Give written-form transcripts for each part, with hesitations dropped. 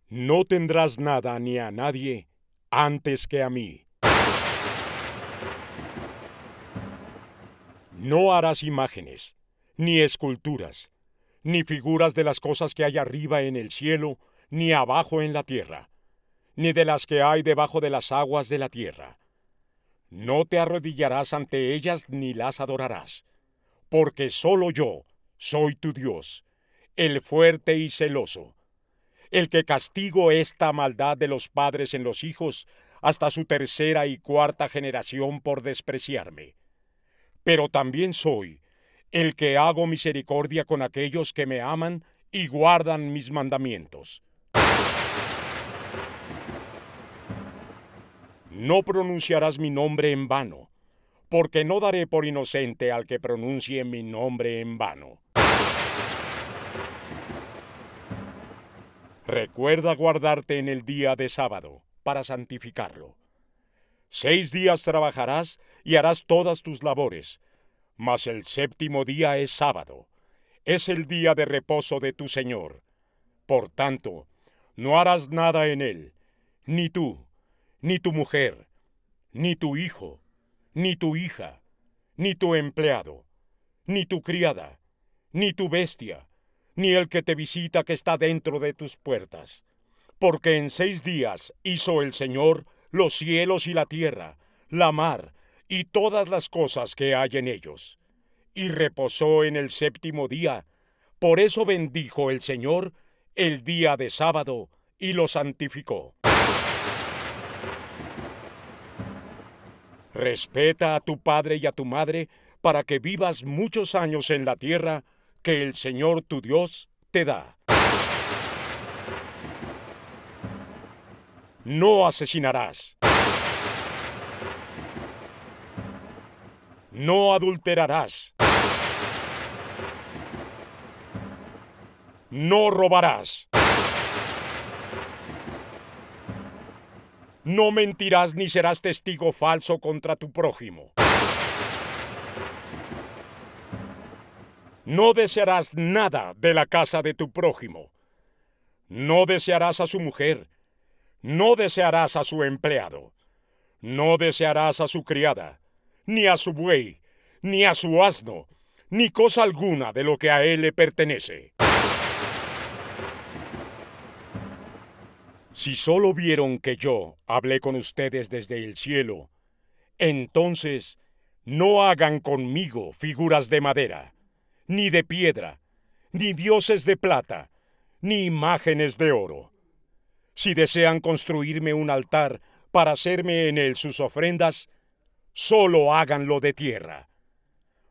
No tendrás nada ni a nadie antes que a mí. No harás imágenes, ni esculturas, ni figuras de las cosas que hay arriba en el cielo, ni abajo en la tierra, ni de las que hay debajo de las aguas de la tierra. No te arrodillarás ante ellas ni las adorarás, porque solo yo soy tu Dios, el fuerte y celoso, el que castigo esta maldad de los padres en los hijos hasta su tercera y cuarta generación por despreciarme. Pero también soy el que hago misericordia con aquellos que me aman y guardan mis mandamientos. No pronunciarás mi nombre en vano, porque no daré por inocente al que pronuncie mi nombre en vano. Recuerda guardarte en el día de sábado, para santificarlo. 6 días trabajarás y harás todas tus labores, mas el séptimo día es sábado, es el día de reposo de tu Señor. Por tanto, no harás nada en él, ni tú, ni tu mujer, ni tu hijo, ni tu hija, ni tu empleado, ni tu criada, ni tu bestia, ni el que te visita que está dentro de tus puertas. Porque en 6 días hizo el Señor los cielos y la tierra, la mar, y todas las cosas que hay en ellos. Y reposó en el séptimo día. Por eso bendijo el Señor el día de sábado y lo santificó. Respeta a tu padre y a tu madre para que vivas muchos años en la tierra que el Señor tu Dios te da. No asesinarás. No adulterarás. No robarás. No mentirás ni serás testigo falso contra tu prójimo. No desearás nada de la casa de tu prójimo. No desearás a su mujer. No desearás a su empleado. No desearás a su criada, ni a su buey, ni a su asno, ni cosa alguna de lo que a él le pertenece. Si solo vieron que yo hablé con ustedes desde el cielo, entonces no hagan conmigo figuras de madera, ni de piedra, ni dioses de plata, ni imágenes de oro. Si desean construirme un altar para hacerme en él sus ofrendas, solo háganlo de tierra.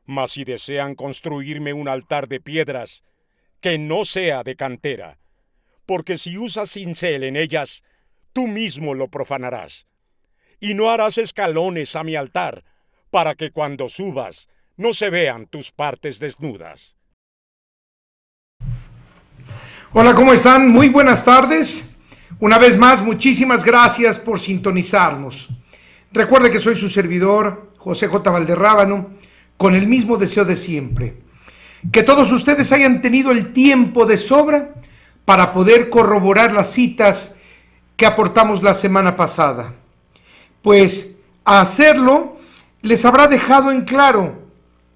Mas si desean construirme un altar de piedras, que no sea de cantera, porque si usas cincel en ellas, tú mismo lo profanarás. Y no harás escalones a mi altar, para que cuando subas no se vean tus partes desnudas. Hola, ¿cómo están? Muy buenas tardes. Una vez más, muchísimas gracias por sintonizarnos. Recuerde que soy su servidor, José J. Valderrábano, con el mismo deseo de siempre. Que todos ustedes hayan tenido el tiempo de sobra para poder corroborar las citas que aportamos la semana pasada. Pues a hacerlo, les habrá dejado en claro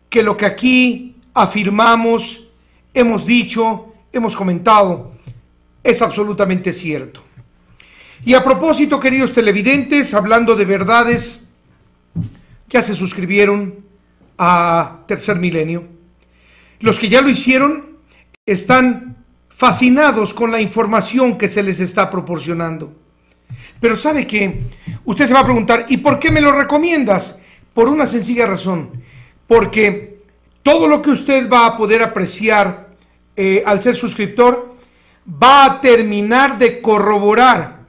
que lo que aquí afirmamos, hemos dicho, hemos comentado, es absolutamente cierto. Y a propósito, queridos televidentes, hablando de verdades, ya se suscribieron a Tercer Milenio. Los que ya lo hicieron están fascinados con la información que se les está proporcionando. Pero ¿sabe qué? Usted se va a preguntar, ¿y por qué me lo recomiendas? Por una sencilla razón, porque todo lo que usted va a poder apreciar al ser suscriptor va a terminar de corroborar,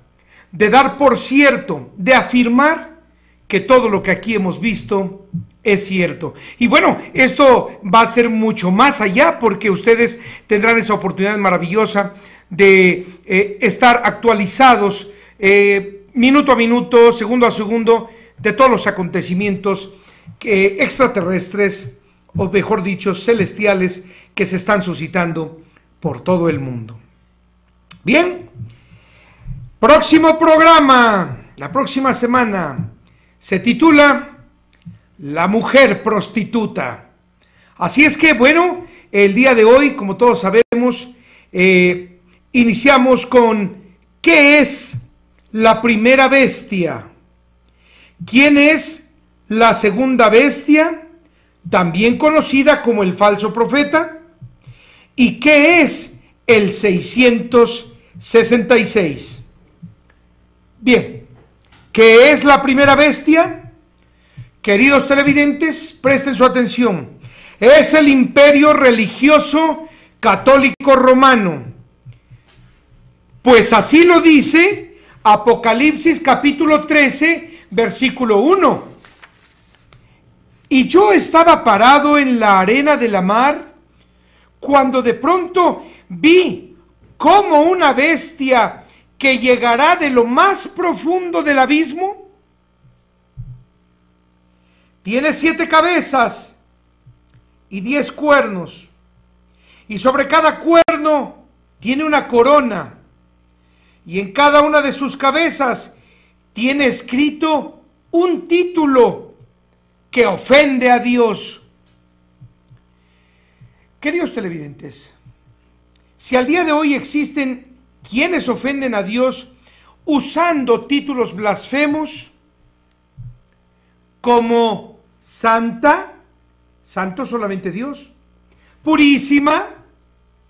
de dar por cierto, de afirmar que todo lo que aquí hemos visto es cierto. Y bueno, esto va a ser mucho más allá, porque ustedes tendrán esa oportunidad maravillosa de estar actualizados minuto a minuto, segundo a segundo, de todos los acontecimientos extraterrestres, o mejor dicho, celestiales, que se están suscitando por todo el mundo. Bien, Próximo programa, la próxima semana, se titula La mujer prostituta. Así es que, bueno, el día de hoy, como todos sabemos, iniciamos con ¿qué es la primera bestia? ¿Quién es la segunda bestia? También conocida como el falso profeta. ¿Y qué es el 666? Bien, ¿qué es la primera bestia? Queridos televidentes, presten su atención. Es el imperio religioso católico romano. Pues así lo dice Apocalipsis capítulo 13, versículo 1. Y yo estaba parado en la arena de la mar, cuando de pronto vi como una bestia que llegará de lo más profundo del abismo. Tiene 7 cabezas y 10 cuernos, y sobre cada cuerno tiene una corona, y en cada una de sus cabezas tiene escrito un título que ofende a Dios. Queridos televidentes, si al día de hoy existen quienes ofenden a Dios usando títulos blasfemos como santa, santo solamente Dios; purísima,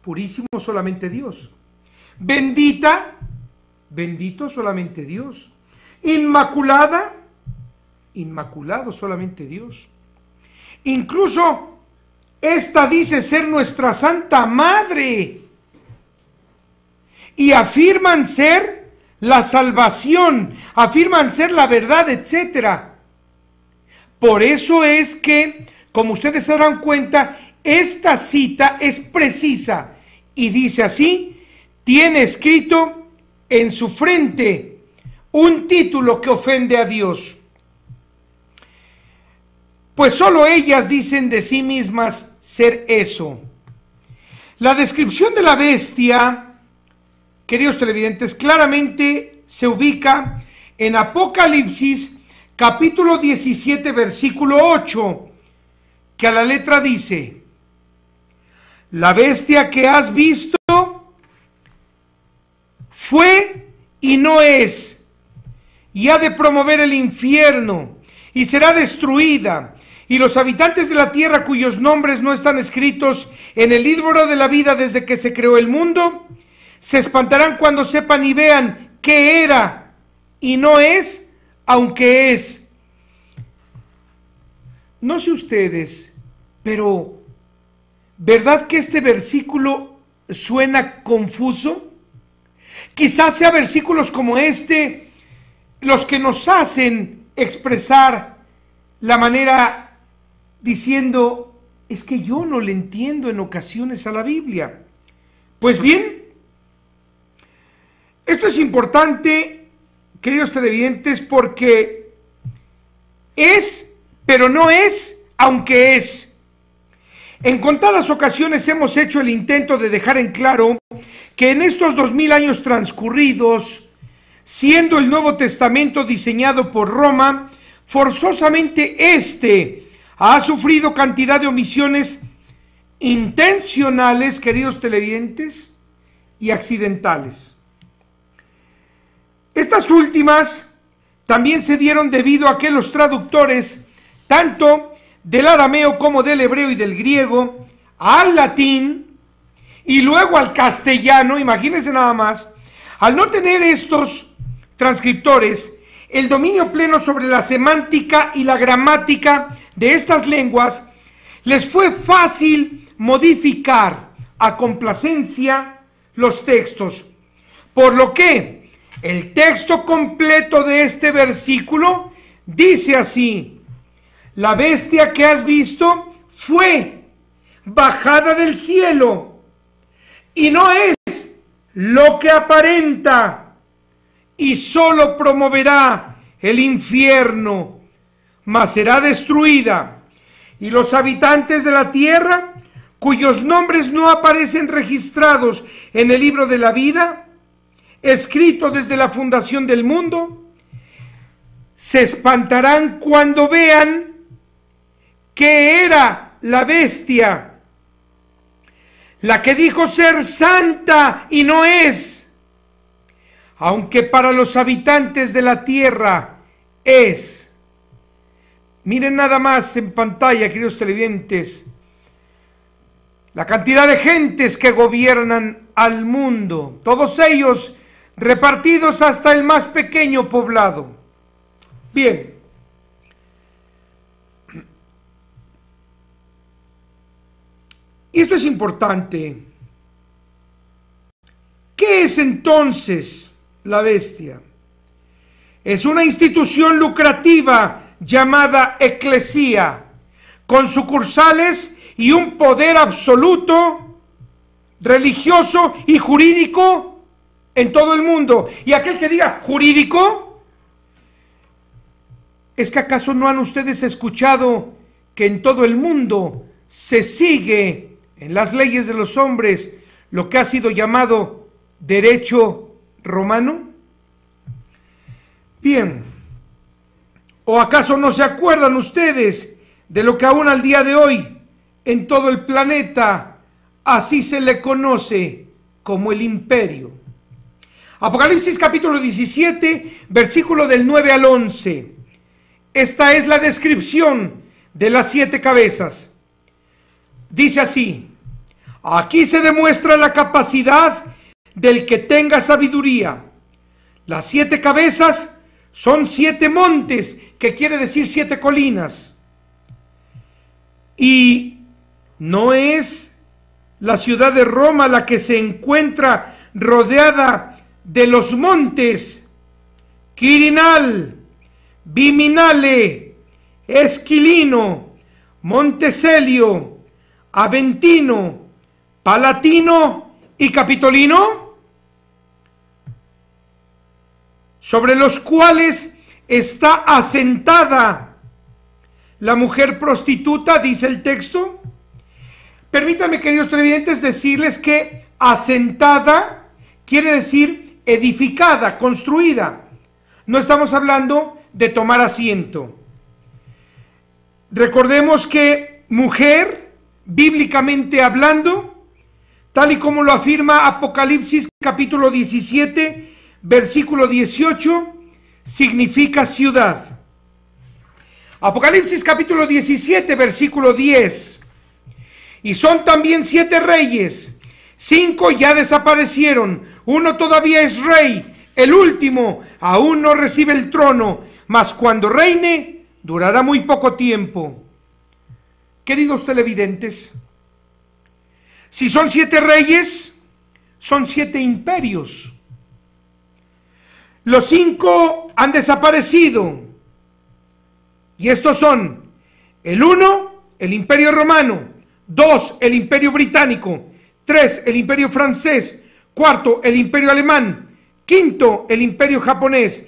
purísimo solamente Dios; bendita, bendito solamente Dios; inmaculada, inmaculado solamente Dios. Incluso esta dice ser nuestra Santa Madre, y afirman ser la salvación, afirman ser la verdad, etc. Por eso es que, como ustedes se darán cuenta, esta cita es precisa y dice así: tiene escrito en su frente un título que ofende a Dios. Pues solo ellas dicen de sí mismas ser eso. La descripción de la bestia, queridos televidentes, claramente se ubica en Apocalipsis capítulo 17, versículo 8, que a la letra dice: la bestia que has visto fue y no es, y ha de promover el infierno, y será destruida, y los habitantes de la tierra cuyos nombres no están escritos en el libro de la vida desde que se creó el mundo, se espantarán cuando sepan y vean qué era y no es, aunque es. No sé ustedes, pero ¿verdad que este versículo suena confuso? Quizás sea versículos como este los que nos hacen expresar la manera diciendo: es que yo no le entiendo en ocasiones a la Biblia. Pues bien, esto es importante, queridos televidentes, porque es, pero no es, aunque es. En contadas ocasiones hemos hecho el intento de dejar en claro que en estos 2000 años transcurridos, siendo el Nuevo Testamento diseñado por Roma, forzosamente ha sufrido cantidad de omisiones intencionales, queridos televidentes, y accidentales. Estas últimas también se dieron debido a que los traductores, tanto del arameo como del hebreo y del griego, al latín y luego al castellano, imagínense nada más, al no tener estos transcriptores el dominio pleno sobre la semántica y la gramática de estas lenguas, les fue fácil modificar a complacencia los textos, por lo que el texto completo de este versículo dice así: la bestia que has visto fue bajada del cielo, y no es lo que aparenta, y solo promoverá el infierno, mas será destruida, y los habitantes de la tierra, cuyos nombres no aparecen registrados en el libro de la vida, escrito desde la fundación del mundo, se espantarán cuando vean que era la bestia la que dijo ser santa y no es, aunque para los habitantes de la tierra es. Miren nada más en pantalla, queridos televidentes, la cantidad de gentes que gobiernan al mundo, todos ellos repartidos hasta el más pequeño poblado. Bien, y esto es importante. ¿Qué es entonces la bestia? Es una institución lucrativa llamada eclesía, con sucursales y un poder absoluto, religioso y jurídico en todo el mundo. Y aquel que diga jurídico, ¿es que acaso no han ustedes escuchado que en todo el mundo se sigue en las leyes de los hombres lo que ha sido llamado derecho romano? Bien, ¿o acaso no se acuerdan ustedes de lo que aún al día de hoy en todo el planeta así se le conoce como el imperio? Apocalipsis capítulo 17, versículo del 9 al 11. Esta es la descripción de las 7 cabezas. Dice así: aquí se demuestra la capacidad del que tenga sabiduría. Las 7 cabezas son 7 montes, que quiere decir 7 colinas. Y no es la ciudad de Roma la que se encuentra rodeada de los montes Quirinal, Viminale, Esquilino, Monteselio, Aventino, Palatino y Capitolino, sobre los cuales está asentada la mujer prostituta, dice el texto. Permítanme, queridos televidentes, decirles que asentada quiere decir edificada, construida. No estamos hablando de tomar asiento. Recordemos que mujer, bíblicamente hablando, tal y como lo afirma Apocalipsis capítulo 17, versículo 18, significa ciudad. Apocalipsis capítulo 17, versículo 10. Y son también 7 reyes, 5 ya desaparecieron, uno todavía es rey, el último aún no recibe el trono, mas cuando reine durará muy poco tiempo. Queridos televidentes, si son 7 reyes, son 7 imperios. Los 5 han desaparecido, y estos son: el 1, el imperio romano; 2, el imperio británico; 3, el imperio francés; 4, el imperio alemán; 5, el imperio japonés.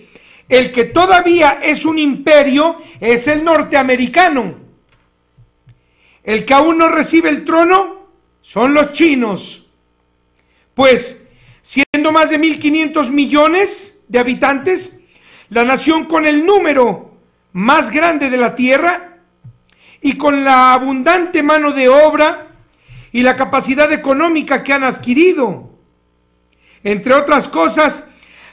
El que todavía es un imperio es el norteamericano. El que aún no recibe el trono son los chinos. Pues, siendo más de 1.500 millones de habitantes, la nación con el número más grande de la tierra, y con la abundante mano de obra y la capacidad económica que han adquirido, entre otras cosas,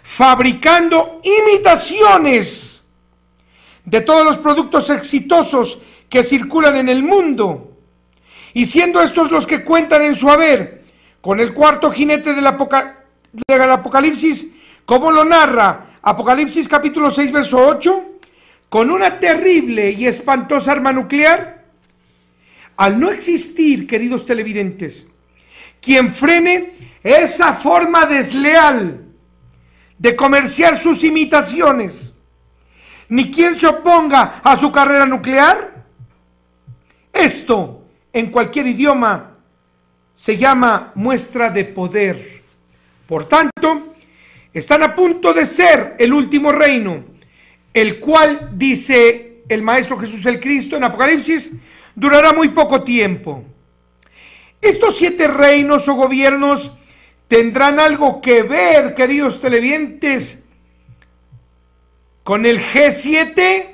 fabricando imitaciones de todos los productos exitosos que circulan en el mundo, y siendo estos los que cuentan en su haber con el cuarto jinete del Apocalipsis, como lo narra Apocalipsis capítulo 6, verso 8, con una terrible y espantosa arma nuclear. Al no existir, queridos televidentes, quien frene esa forma desleal de comerciar sus imitaciones, ni quien se oponga a su carrera nuclear, esto en cualquier idioma se llama muestra de poder. Por tanto, están a punto de ser el último reino, el cual, dice el Maestro Jesús el Cristo en Apocalipsis, durará muy poco tiempo. Estos 7 reinos o gobiernos tendrán algo que ver, queridos televidentes, con el G7,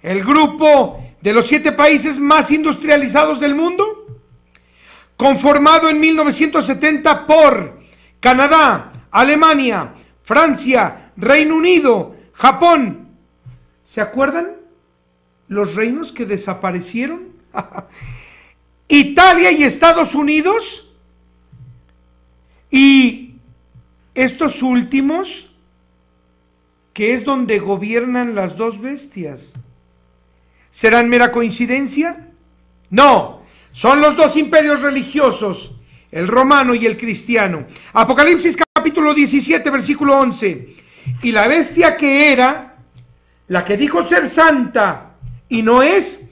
el grupo de los 7 países más industrializados del mundo, conformado en 1970 por Canadá, Alemania, Francia, Reino Unido, Japón. ¿Se acuerdan los reinos que desaparecieron? Italia y Estados Unidos. Y estos últimos, que es donde gobiernan las dos bestias, ¿serán mera coincidencia? No, son los dos imperios religiosos, el romano y el cristiano. Apocalipsis capítulo 17, versículo 11. Y la bestia que era, la que dijo ser santa y no es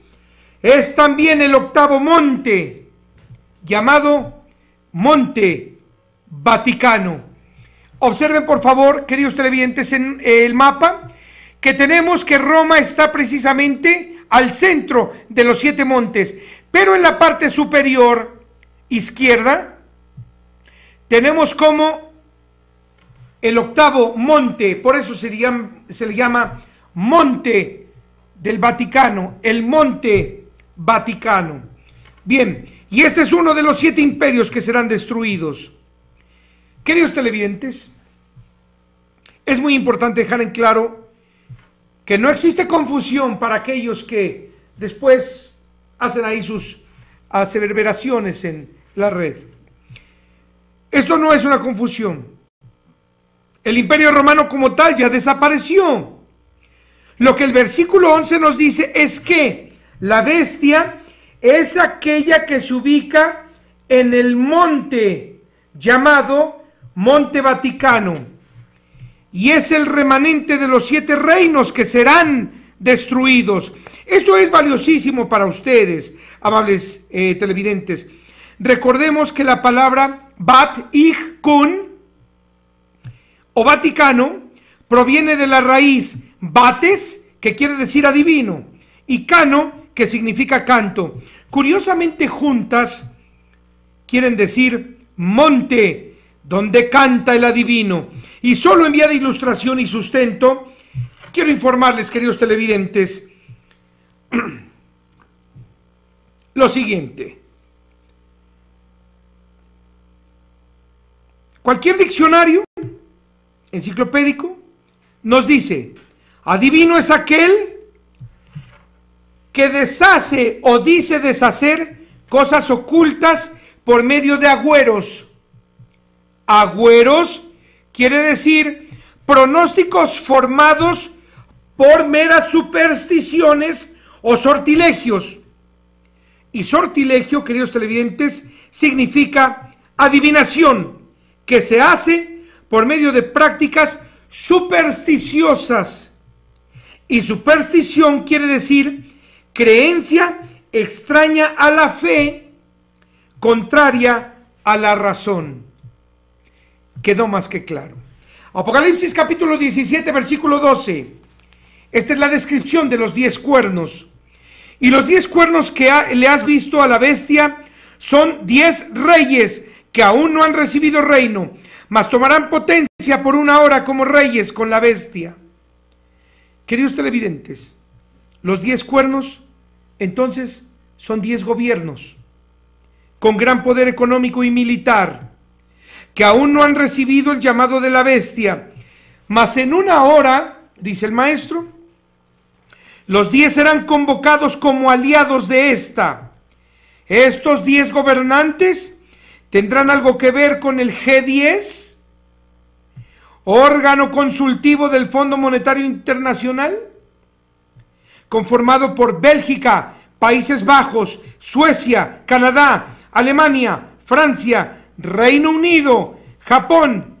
también el octavo monte, llamado Monte Vaticano. Observen por favor, queridos televidentes, en el mapa, que tenemos que Roma está precisamente al centro de los 7 montes, pero en la parte superior izquierda tenemos como el octavo monte, por eso se le llama Monte del Vaticano, el Monte Vaticano. Bien, y este es uno de los 7 imperios que serán destruidos. Queridos televidentes, es muy importante dejar en claro que no existe confusión para aquellos que después hacen ahí sus aseveraciones en la red. Esto no es una confusión. El imperio romano como tal ya desapareció. Lo que el versículo 11 nos dice es que la bestia es aquella que se ubica en el monte llamado Monte Vaticano, y es el remanente de los 7 reinos que serán destruidos. Esto es valiosísimo para ustedes, amables televidentes. Recordemos que la palabra Vatikun o Vaticano proviene de la raíz Vates, que quiere decir adivino, y Cano, que significa canto. Curiosamente juntas quieren decir monte, donde canta el adivino. Y solo en vía de ilustración y sustento, quiero informarles, queridos televidentes, lo siguiente. Cualquier diccionario enciclopédico nos dice: adivino es aquel que deshace o dice deshacer cosas ocultas por medio de agüeros. Agüeros quiere decir pronósticos formados por meras supersticiones o sortilegios. Y sortilegio, queridos televidentes, significa adivinación, que se hace por medio de prácticas supersticiosas. Y superstición quiere decir creencia extraña a la fe, contraria a la razón. Quedó más que claro. Apocalipsis capítulo 17, versículo 12. Esta es la descripción de los 10 cuernos. Y los 10 cuernos que le has visto a la bestia son 10 reyes que aún no han recibido reino, mas tomarán potencia por 1 hora como reyes con la bestia. Queridos televidentes, los 10 cuernos entonces son 10 gobiernos con gran poder económico y militar, que aún no han recibido el llamado de la bestia, mas en 1 hora, dice el maestro, los 10 serán convocados como aliados de esta. Estos 10 gobernantes tendrán algo que ver con el G10, órgano consultivo del Fondo Monetario Internacional, conformado por Bélgica, Países Bajos, Suecia, Canadá, Alemania, Francia, Reino Unido, Japón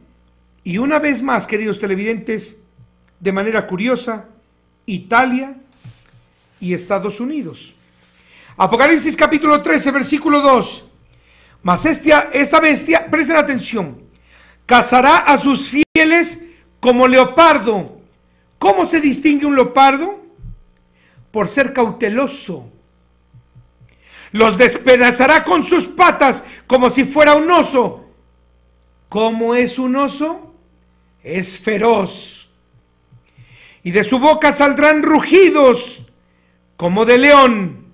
y una vez más, queridos televidentes, de manera curiosa, Italia y Estados Unidos. Apocalipsis capítulo 13, versículo 2. Mas esta bestia, presten atención, cazará a sus fieles como leopardo. ¿Cómo se distingue un leopardo? Por ser cauteloso. Los despedazará con sus patas como si fuera un oso. ¿Cómo es un oso? Es feroz. Y de su boca saldrán rugidos como de león.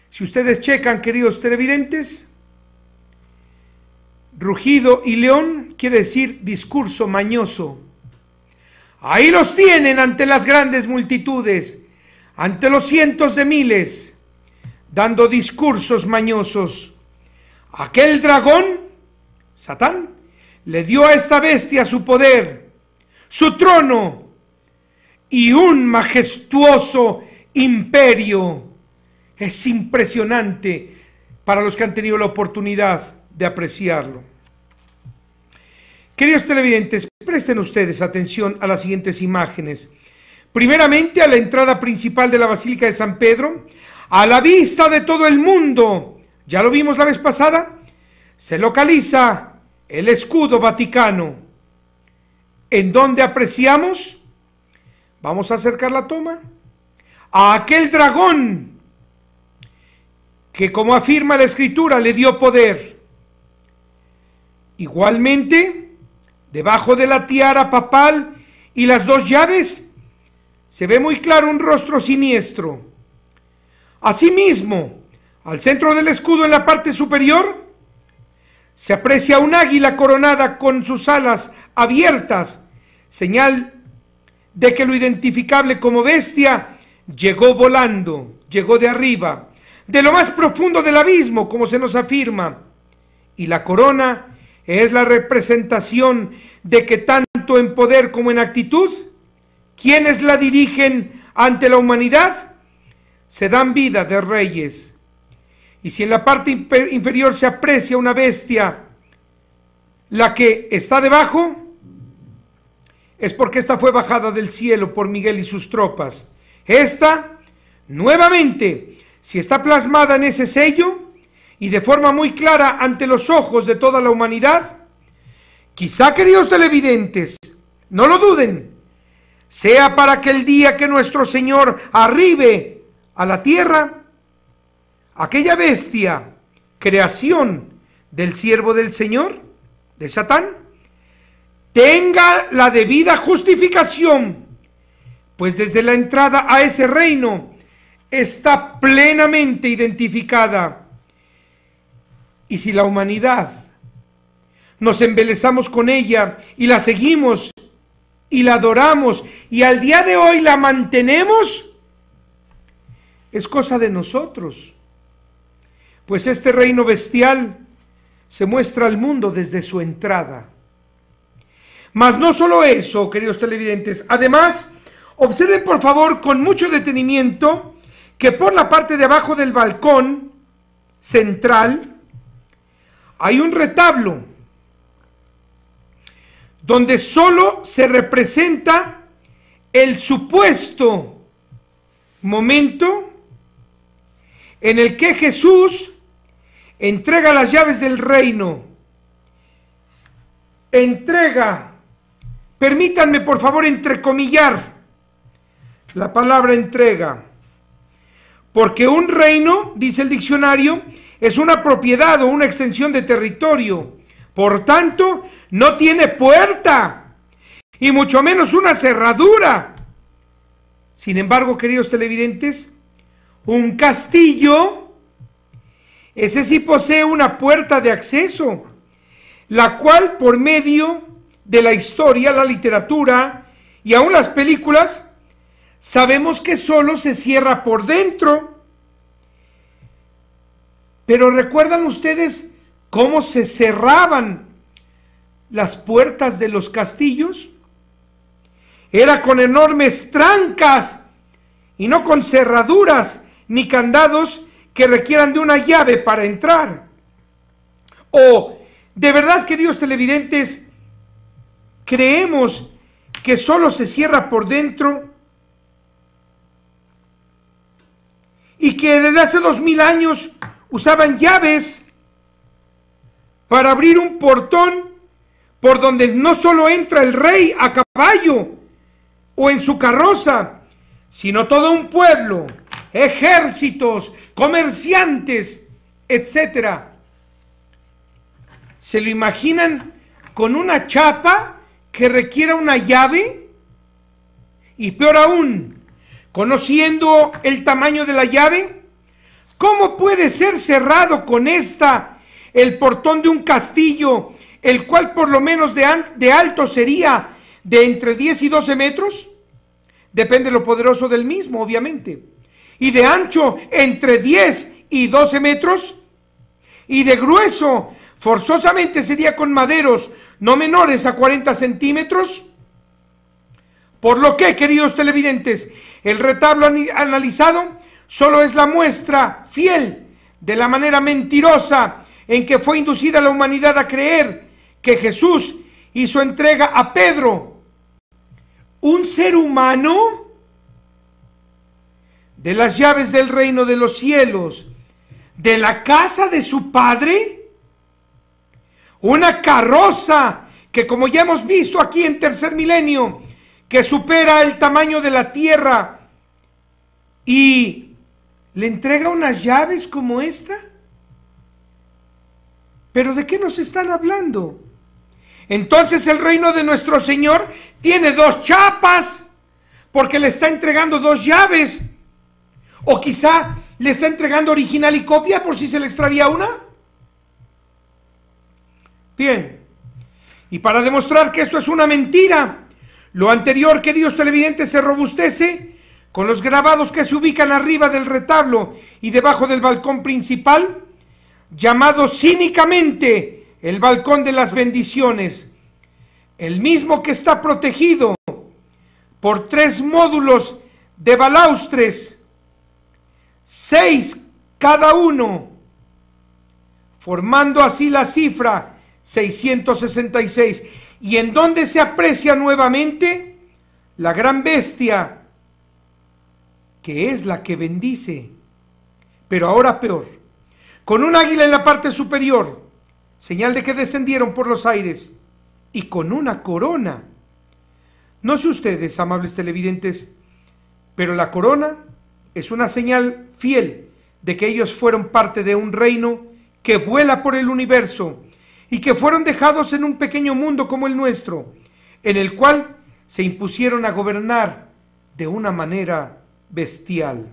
Si ustedes checan, queridos televidentes, rugido y león quiere decir discurso mañoso. Ahí los tienen ante las grandes multitudes, ante los cientos de miles, dando discursos mañosos. Aquel dragón, Satán, le dio a esta bestia su poder, su trono y un majestuoso imperio. Es impresionante para los que han tenido la oportunidad de apreciarlo. Queridos televidentes, presten ustedes atención a las siguientes imágenes. Primeramente, a la entrada principal de la Basílica de San Pedro, a la vista de todo el mundo, ya lo vimos la vez pasada, se localiza el escudo vaticano. ¿En dónde apreciamos? Vamos a acercar la toma. A aquel dragón que, como afirma la Escritura, le dio poder. Igualmente, debajo de la tiara papal y las dos llaves, se ve muy claro un rostro siniestro. Asimismo, al centro del escudo, en la parte superior, se aprecia un águila coronada con sus alas abiertas, señal de que lo identificable como bestia llegó volando, llegó de arriba, de lo más profundo del abismo, como se nos afirma. Y la corona es la representación de que tanto en poder como en actitud, quienes la dirigen ante la humanidad, se dan vida de reyes. Y si en la parte inferior se aprecia una bestia, la que está debajo, es porque esta fue bajada del cielo por Miguel y sus tropas. Esta, nuevamente, si está plasmada en ese sello y de forma muy clara ante los ojos de toda la humanidad, quizá, queridos televidentes, no lo duden, sea para que el día que nuestro Señor arribe a la tierra, aquella bestia, creación del siervo del Señor, de Satán, tenga la debida justificación, pues desde la entrada a ese reino está plenamente identificada. Y si la humanidad nos embelezamos con ella y la seguimos y la adoramos y al día de hoy la mantenemos, es cosa de nosotros, pues este reino bestial se muestra al mundo desde su entrada. Mas no solo eso, queridos televidentes, además, observen por favor con mucho detenimiento que por la parte de abajo del balcón central hay un retablo donde solo se representa el supuesto momento en el que Jesús entrega las llaves del reino. Entrega, permítanme por favor entrecomillar la palabra entrega, porque un reino, dice el diccionario, es una propiedad o una extensión de territorio. Por tanto, no tiene puerta y mucho menos una cerradura. Sin embargo, queridos televidentes, un castillo, ese sí posee una puerta de acceso, la cual por medio de la historia, la literatura y aún las películas, sabemos que solo se cierra por dentro. Pero ¿recuerdan ustedes cómo se cerraban las puertas de los castillos? Era con enormes trancas y no con cerraduras ni candados que requieran de una llave para entrar. O, de verdad, queridos televidentes, creemos que solo se cierra por dentro y que desde hace 2000 años usaban llaves para abrir un portón por donde no solo entra el rey a caballo o en su carroza, sino todo un pueblo, ejércitos, comerciantes, etcétera. ¿Se lo imaginan con una chapa que requiera una llave? Y peor aún, conociendo el tamaño de la llave, ¿cómo puede ser cerrado con esta el portón de un castillo, el cual por lo menos de alto sería de entre 10 y 12 metros? Depende de lo poderoso del mismo, obviamente. Y de ancho entre 10 y 12 metros. Y de grueso, forzosamente sería con maderos no menores a 40 centímetros. Por lo que, queridos televidentes, el retablo analizado solo es la muestra fiel de la manera mentirosa en que fue inducida la humanidad a creer que Jesús hizo entrega a Pedro, un ser humano, de las llaves del reino de los cielos, de la casa de su padre, una carroza que, como ya hemos visto aquí en Tercer Milenio, que supera el tamaño de la tierra, y le entrega unas llaves como esta. ¿Pero de qué nos están hablando? Entonces el reino de nuestro Señor tiene dos chapas, porque le está entregando dos llaves. O quizá le está entregando original y copia por si se le extravía una. Bien, y para demostrar que esto es una mentira, lo anterior, queridos televidentes, se robustece con los grabados que se ubican arriba del retablo y debajo del balcón principal, llamado cínicamente el balcón de las bendiciones, el mismo que está protegido por 3 módulos de balaustres, 6 cada uno, formando así la cifra 666, y en donde se aprecia nuevamente la gran bestia, que es la que bendice, pero ahora peor, con un águila en la parte superior, señal de que descendieron por los aires, y con una corona. No sé ustedes, amables televidentes, pero la corona es una señal fiel de que ellos fueron parte de un reino que vuela por el universo y que fueron dejados en un pequeño mundo como el nuestro, en el cual se impusieron a gobernar de una manera bestial.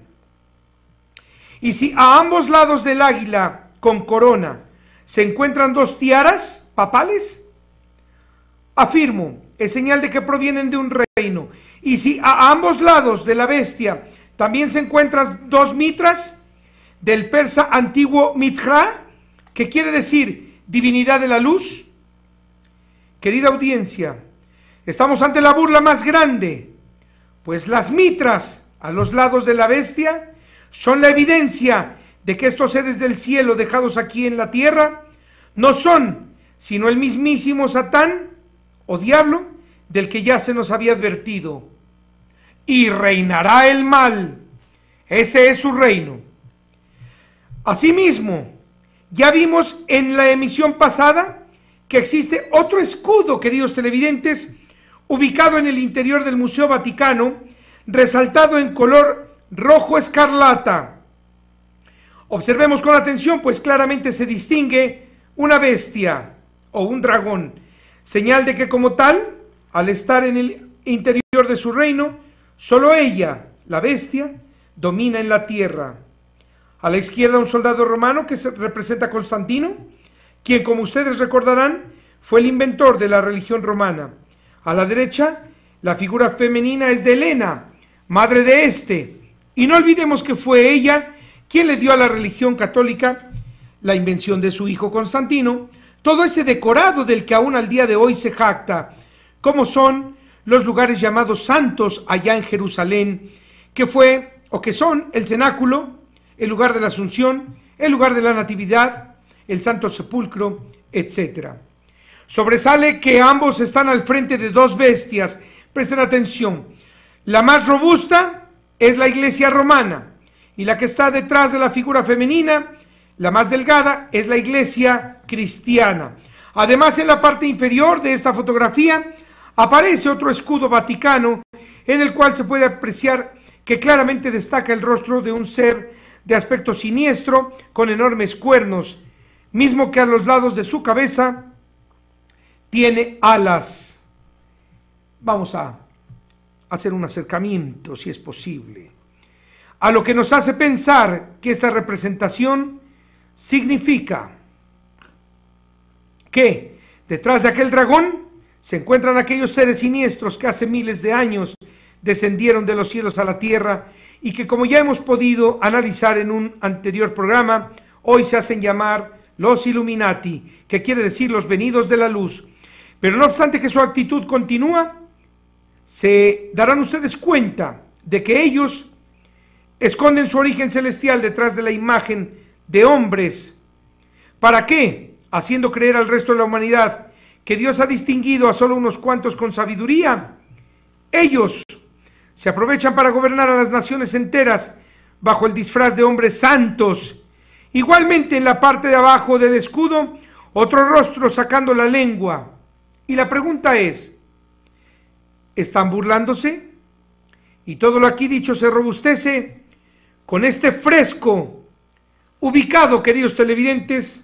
Y si a ambos lados del águila con corona se encuentran 2 tiaras papales, afirmo, es señal de que provienen de un reino. Y si a ambos lados de la bestia también se encuentran 2 mitras, del persa antiguo Mitra, que quiere decir divinidad de la luz. Querida audiencia, estamos ante la burla más grande, pues las mitras a los lados de la bestia son la evidencia de que estos seres del cielo dejados aquí en la tierra no son sino el mismísimo Satán o diablo del que ya se nos había advertido. Y reinará el mal, ese es su reino. Asimismo, ya vimos en la emisión pasada que existe otro escudo, queridos televidentes, ubicado en el interior del Museo Vaticano, resaltado en color rojo escarlata. Observemos con atención, pues claramente se distingue una bestia o un dragón, señal de que como tal, al estar en el interior de su reino, solo ella, la bestia, domina en la tierra. A la izquierda un soldado romano que representa a Constantino, quien, como ustedes recordarán, fue el inventor de la religión romana. A la derecha, la figura femenina es de Helena, madre de este, y no olvidemos que fue ella quien le dio a la religión católica la invención de su hijo Constantino, todo ese decorado del que aún al día de hoy se jacta, como son los lugares llamados santos allá en Jerusalén, que fue o que son el cenáculo, el lugar de la Asunción, el lugar de la Natividad, el Santo Sepulcro, etc. Sobresale que ambos están al frente de 2 bestias. Presten atención. La más robusta es la iglesia romana, y la que está detrás de la figura femenina, la más delgada, es la iglesia cristiana. Además, en la parte inferior de esta fotografía aparece otro escudo vaticano, en el cual se puede apreciar que claramente destaca el rostro de un ser de aspecto siniestro, con enormes cuernos, mismo que a los lados de su cabeza tiene alas. Vamos a hacer un acercamiento, si es posible, a lo que nos hace pensar que esta representación significa que detrás de aquel dragón se encuentran aquellos seres siniestros que hace miles de años descendieron de los cielos a la tierra y que, como ya hemos podido analizar en un anterior programa, hoy se hacen llamar los Illuminati, que quiere decir los venidos de la luz. Pero no obstante que su actitud continúa, se darán ustedes cuenta de que ellos esconden su origen celestial detrás de la imagen de hombres. ¿Para qué? Haciendo creer al resto de la humanidad que Dios ha distinguido a solo unos cuantos con sabiduría. Ellos se aprovechan para gobernar a las naciones enteras bajo el disfraz de hombres santos. Igualmente, en la parte de abajo del escudo, otro rostro sacando la lengua. Y la pregunta es, ¿están burlándose? Y todo lo aquí dicho se robustece con este fresco, ubicado, queridos televidentes,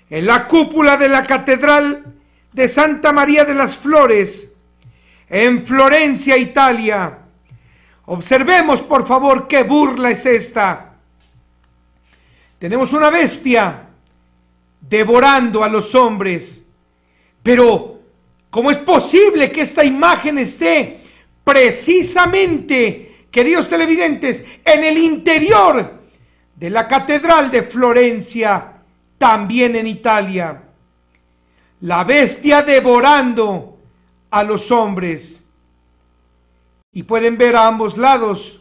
en la cúpula de la Catedral de Santa María de las Flores, en Florencia, Italia. Observemos, por favor, qué burla es esta. Tenemos una bestia devorando a los hombres. Pero, ¿cómo es posible que esta imagen esté precisamente, queridos televidentes, en el interior de la Catedral de Florencia, también en Italia? La bestia devorando a los hombres. Y pueden ver a ambos lados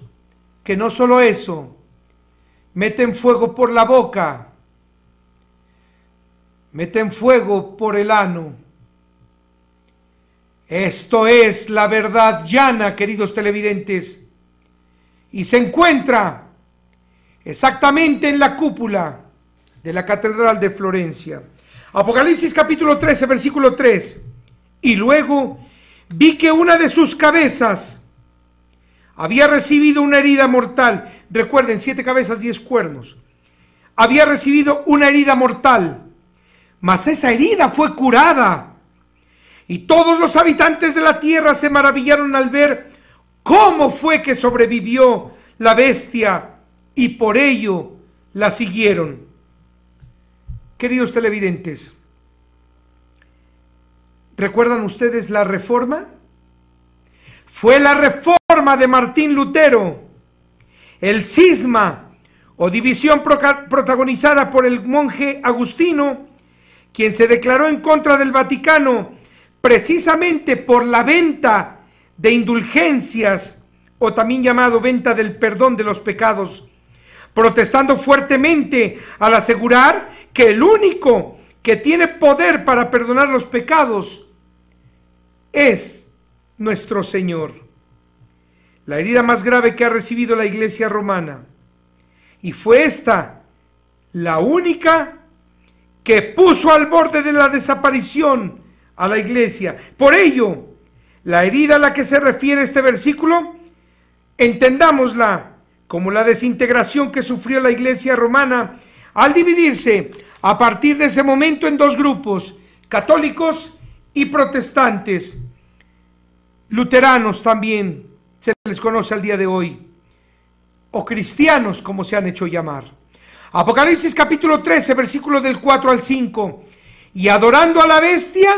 que no solo eso, meten fuego por la boca, meten fuego por el ano. Esto es la verdad llana, queridos televidentes, y se encuentra exactamente en la cúpula de la Catedral de Florencia. Apocalipsis capítulo 13, versículo 3. Y luego vi que una de sus cabezas había recibido una herida mortal. Recuerden, 7 cabezas, 10 cuernos. Había recibido una herida mortal, mas esa herida fue curada. Y todos los habitantes de la tierra se maravillaron al ver cómo fue que sobrevivió la bestia, y por ello la siguieron. Queridos televidentes, ¿recuerdan ustedes la Reforma? Fue la Reforma de Martín Lutero, el cisma o división protagonizada por el monje Agustino, quien se declaró en contra del Vaticano precisamente por la venta de indulgencias, o también llamado venta del perdón de los pecados, protestando fuertemente al asegurar que el único que tiene poder para perdonar los pecados es nuestro Señor. La herida más grave que ha recibido la Iglesia romana, y fue esta la única que puso al borde de la desaparición a la Iglesia. Por ello, la herida a la que se refiere este versículo, entendámosla como la desintegración que sufrió la Iglesia romana al dividirse a partir de ese momento en dos grupos, católicos y protestantes. Luteranos también se les conoce al día de hoy, o cristianos, como se han hecho llamar. Apocalipsis capítulo 13, versículos del 4 al 5. Y adorando a la bestia,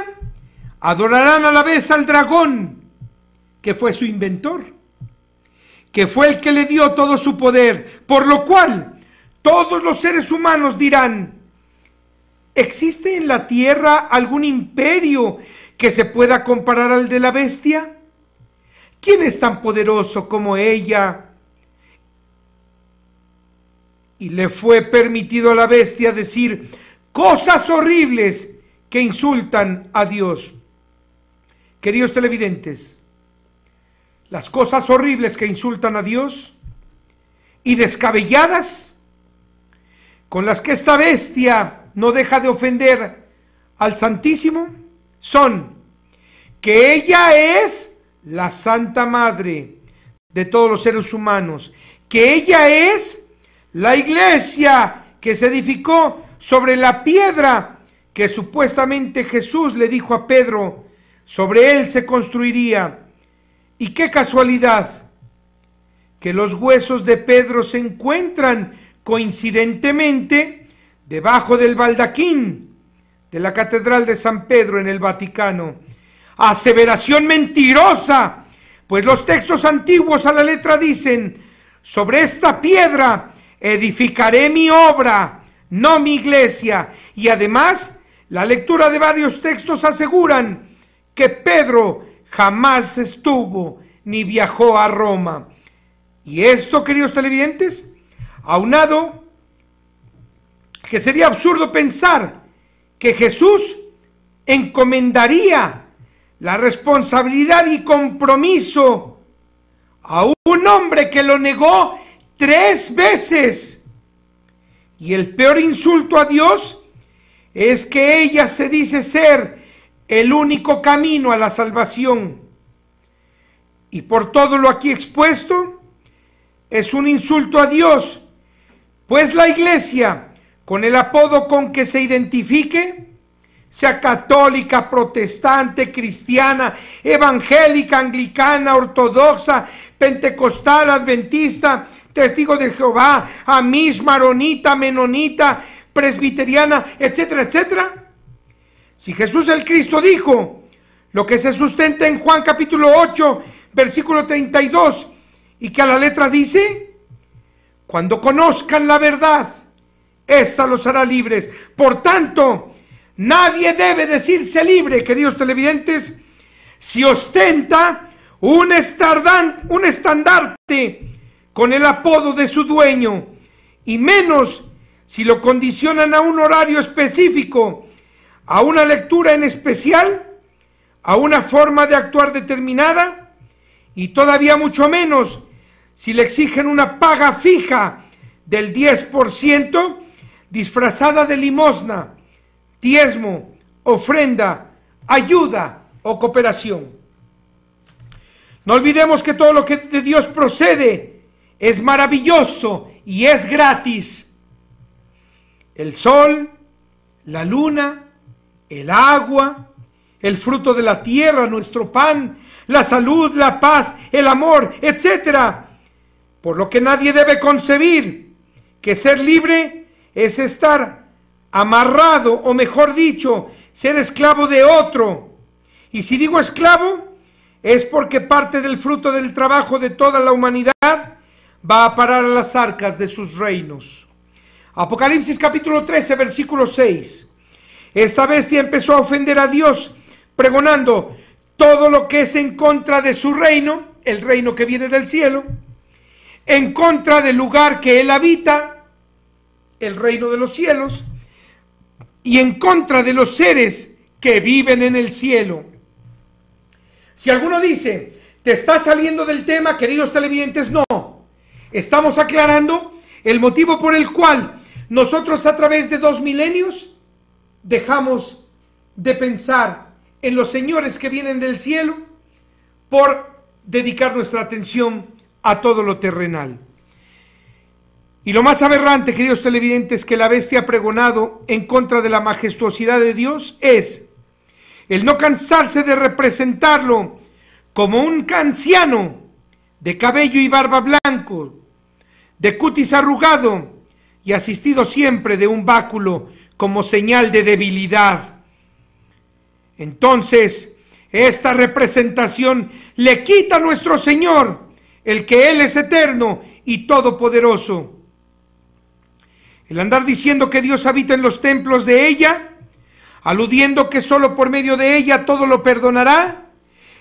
adorarán a la vez al dragón, que fue su inventor, que fue el que le dio todo su poder, por lo cual todos los seres humanos dirán: ¿existe en la tierra algún imperio que se pueda comparar al de la bestia? ¿Quién es tan poderoso como ella? Y le fue permitido a la bestia decir cosas horribles que insultan a Dios. Queridos televidentes, las cosas horribles que insultan a Dios y descabelladas con las que esta bestia no deja de ofender al Santísimo son que ella es la Santa Madre de todos los seres humanos, que ella es la iglesia que se edificó sobre la piedra que supuestamente Jesús le dijo a Pedro, sobre él se construiría. Y qué casualidad que los huesos de Pedro se encuentran coincidentemente debajo del baldaquín de la Catedral de San Pedro en el Vaticano. Aseveración mentirosa, pues los textos antiguos a la letra dicen: sobre esta piedra edificaré mi obra, no mi iglesia. Y además, la lectura de varios textos aseguran que Pedro jamás estuvo ni viajó a Roma. Y esto, queridos televidentes, aunado que sería absurdo pensar que Jesús encomendaría la responsabilidad y compromiso a un hombre que lo negó 3 veces. Y el peor insulto a Dios es que ella se dice ser el único camino a la salvación. Y por todo lo aquí expuesto, es un insulto a Dios, pues la iglesia, con el apodo con que se identifique, sea católica, protestante, cristiana, evangélica, anglicana, ortodoxa, pentecostal, adventista, testigo de Jehová, amish, maronita, menonita, presbiteriana, etcétera, etcétera. Si Jesús el Cristo dijo lo que se sustenta en Juan capítulo 8, versículo 32, y que a la letra dice: cuando conozcan la verdad, ésta los hará libres. Por tanto, nadie debe decirse libre, queridos televidentes, si ostenta un estandarte con el apodo de su dueño, y menos si lo condicionan a un horario específico, a una lectura en especial, a una forma de actuar determinada, y todavía mucho menos si le exigen una paga fija del 10% disfrazada de limosna, diezmo, ofrenda, ayuda o cooperación. No olvidemos que todo lo que de Dios procede es maravilloso y es gratis. El sol, la luna, el agua, el fruto de la tierra, nuestro pan, la salud, la paz, el amor, etcétera. Por lo que nadie debe concebir que ser libre es estar amarrado, o mejor dicho, ser esclavo de otro. Y si digo esclavo, es porque parte del fruto del trabajo de toda la humanidad va a parar a las arcas de sus reinos. Apocalipsis capítulo 13, versículo 6. Esta bestia empezó a ofender a Dios, pregonando todo lo que es en contra de su reino, el reino que viene del cielo, en contra del lugar que él habita, el reino de los cielos, y en contra de los seres que viven en el cielo. Si alguno dice, te está saliendo del tema, queridos televidentes, no. Estamos aclarando el motivo por el cual nosotros a través de 2 milenios dejamos de pensar en los señores que vienen del cielo por dedicar nuestra atención a todo lo terrenal. Y lo más aberrante, queridos televidentes, que la bestia ha pregonado en contra de la majestuosidad de Dios es el no cansarse de representarlo como un anciano de cabello y barba blanco, de cutis arrugado y asistido siempre de un báculo como señal de debilidad. Entonces, esta representación le quita a nuestro Señor, el que Él es eterno y todopoderoso. El andar diciendo que Dios habita en los templos de ella, aludiendo que solo por medio de ella todo lo perdonará,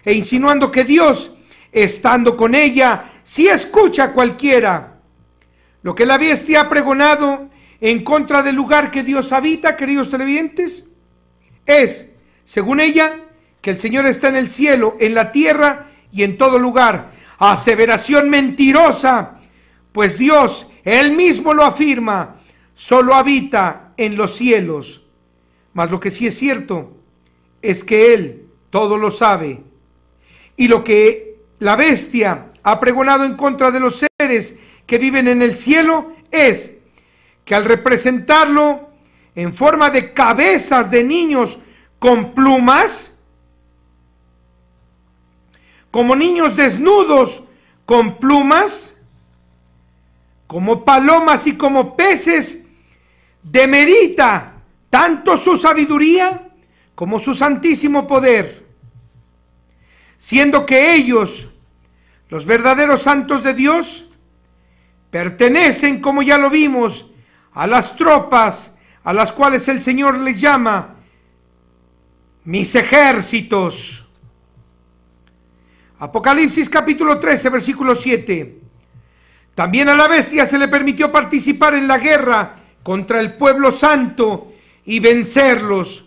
e insinuando que Dios, estando con ella, sí escucha a cualquiera. Lo que la bestia ha pregonado en contra del lugar que Dios habita, queridos televidentes, es, según ella, que el Señor está en el cielo, en la tierra y en todo lugar. Aseveración mentirosa, pues Dios, Él mismo lo afirma, solo habita en los cielos. Mas lo que sí es cierto es que Él todo lo sabe. Y lo que la bestia ha pregonado en contra de los seres que viven en el cielo es que al representarlo en forma de cabezas de niños con plumas, como niños desnudos con plumas, como palomas y como peces, demerita tanto su sabiduría como su santísimo poder, siendo que ellos, los verdaderos santos de Dios, pertenecen, como ya lo vimos, a las tropas a las cuales el Señor les llama mis ejércitos. Apocalipsis capítulo 13, versículo 7. También a la bestia se le permitió participar en la guerra contra el pueblo santo y vencerlos,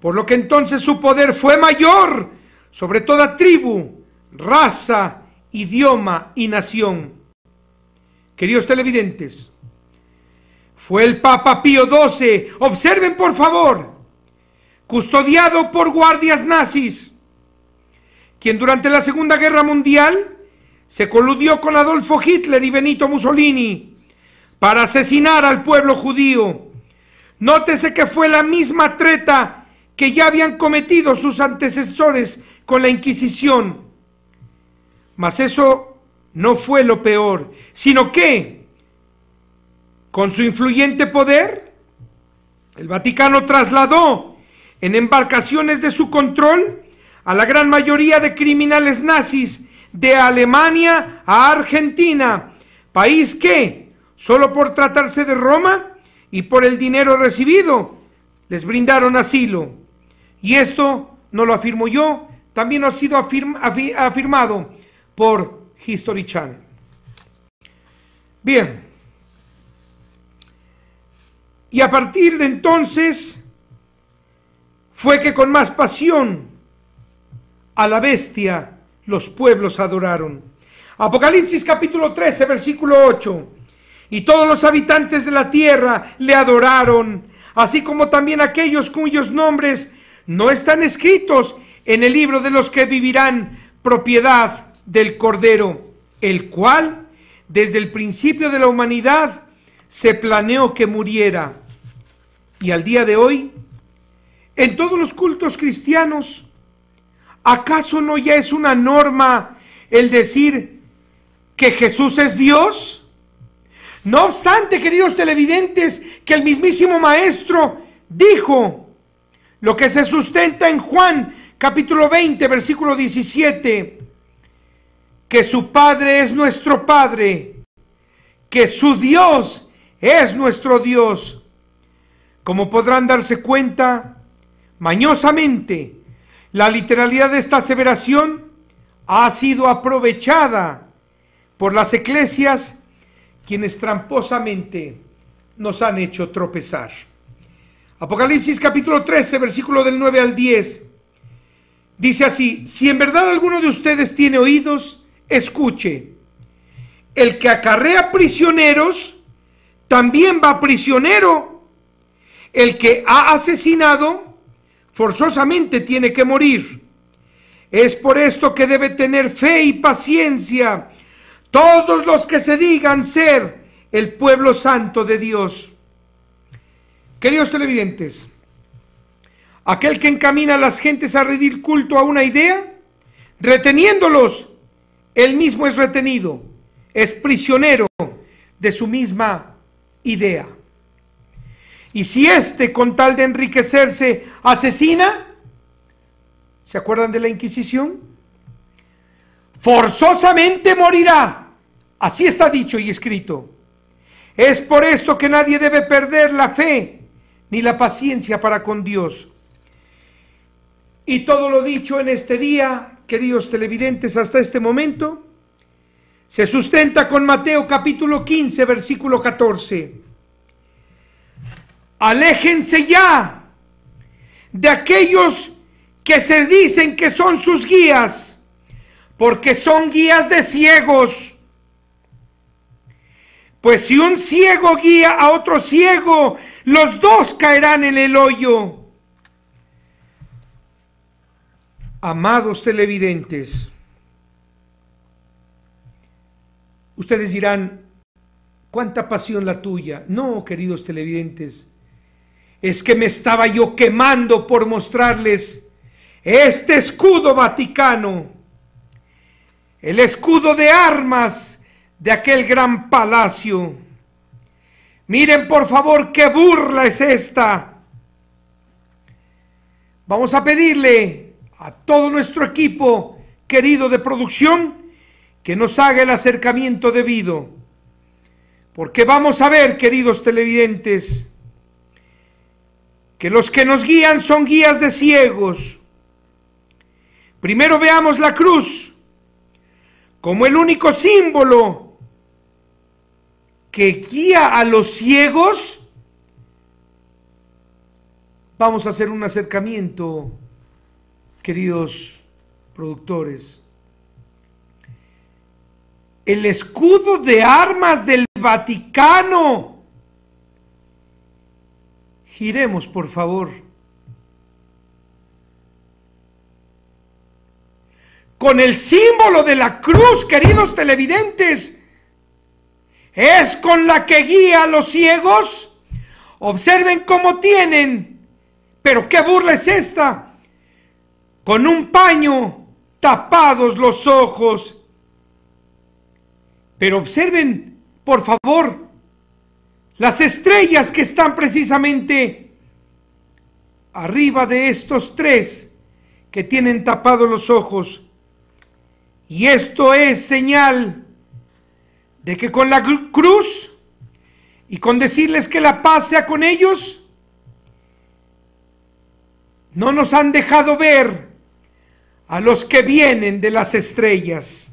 por lo que entonces su poder fue mayor sobre toda tribu, raza, idioma y nación. Queridos televidentes, fue el Papa Pío XII, observen por favor, custodiado por guardias nazis, quien durante la Segunda Guerra Mundial se coludió con Adolfo Hitler y Benito Mussolini para asesinar al pueblo judío. Nótese que fue la misma treta que ya habían cometido sus antecesores con la Inquisición. Mas eso no fue lo peor, sino que, con su influyente poder, el Vaticano trasladó en embarcaciones de su control a la gran mayoría de criminales nazis de Alemania a Argentina, país que, solo por tratarse de Roma y por el dinero recibido, les brindaron asilo. Y esto no lo afirmo yo, también ha sido afirmado por History Channel. Bien, y a partir de entonces fue que con más pasión a la bestia los pueblos adoraron. Apocalipsis capítulo 13, versículo 8. Y todos los habitantes de la tierra le adoraron, así como también aquellos cuyos nombres no están escritos en el libro de los que vivirán, propiedad del Cordero, el cual desde el principio de la humanidad se planeó que muriera. Y al día de hoy, en todos los cultos cristianos, ¿acaso no ya es una norma el decir que Jesús es Dios? No obstante, queridos televidentes, que el mismísimo Maestro dijo lo que se sustenta en Juan capítulo 20, versículo 17, que su Padre es nuestro Padre, que su Dios es nuestro Dios. Como podrán darse cuenta, mañosamente, la literalidad de esta aseveración ha sido aprovechada por las eclesias, quienes tramposamente nos han hecho tropezar. Apocalipsis capítulo 13, versículo del 9 al 10, dice así: si en verdad alguno de ustedes tiene oídos, escuche. El que acarrea prisioneros, también va prisionero. El que ha asesinado, forzosamente tiene que morir. Es por esto que debe tener fe y paciencia todos los que se digan ser el pueblo santo de Dios. Queridos televidentes, aquel que encamina a las gentes a rendir culto a una idea, reteniéndolos, él mismo es retenido, es prisionero de su misma idea. Y si éste, con tal de enriquecerse, asesina, ¿se acuerdan de la Inquisición? Forzosamente morirá. Así está dicho y escrito. Es por esto que nadie debe perder la fe ni la paciencia para con Dios. Y todo lo dicho en este día, queridos televidentes, hasta este momento, se sustenta con Mateo capítulo 15, versículo 14. Aléjense ya de aquellos que se dicen que son sus guías, porque son guías de ciegos. Pues si un ciego guía a otro ciego, los dos caerán en el hoyo. Amados televidentes, ustedes dirán, ¿cuánta pasión la tuya? No, queridos televidentes, es que me estaba yo quemando por mostrarles este escudo vaticano, el escudo de armas de aquel gran palacio. Miren por favor qué burla es esta. Vamos a pedirle a todo nuestro equipo querido de producción que nos haga el acercamiento debido, porque vamos a ver, queridos televidentes, que los que nos guían son guías de ciegos. Primero veamos la cruz como el único símbolo que guía a los ciegos. Vamos a hacer un acercamiento, queridos productores. El escudo de armas del Vaticano. Giremos, por favor. Con el símbolo de la cruz, queridos televidentes, es con la que guía a los ciegos. Observen cómo tienen, pero qué burla es esta, con un paño tapados los ojos. Pero observen, por favor, las estrellas que están precisamente arriba de estos tres que tienen tapados los ojos. Y esto es señal de que con la cruz y con decirles que la paz sea con ellos, no nos han dejado ver a los que vienen de las estrellas.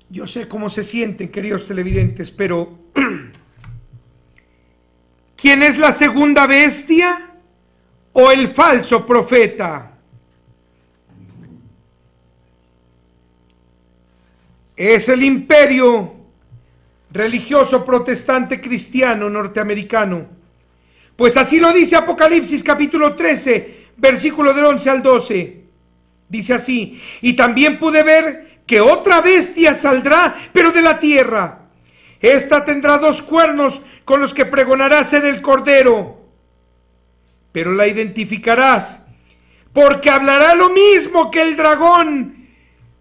Yo sé cómo se sienten, queridos televidentes, pero ¿quién es la segunda bestia o el falso profeta? Es el imperio religioso protestante cristiano norteamericano. Pues así lo dice Apocalipsis capítulo 13, versículo del 11 al 12. Dice así: y también pude ver que otra bestia saldrá, pero de la tierra. Esta tendrá 2 cuernos con los que pregonará ser el Cordero. Pero la identificarás, porque hablará lo mismo que el dragón.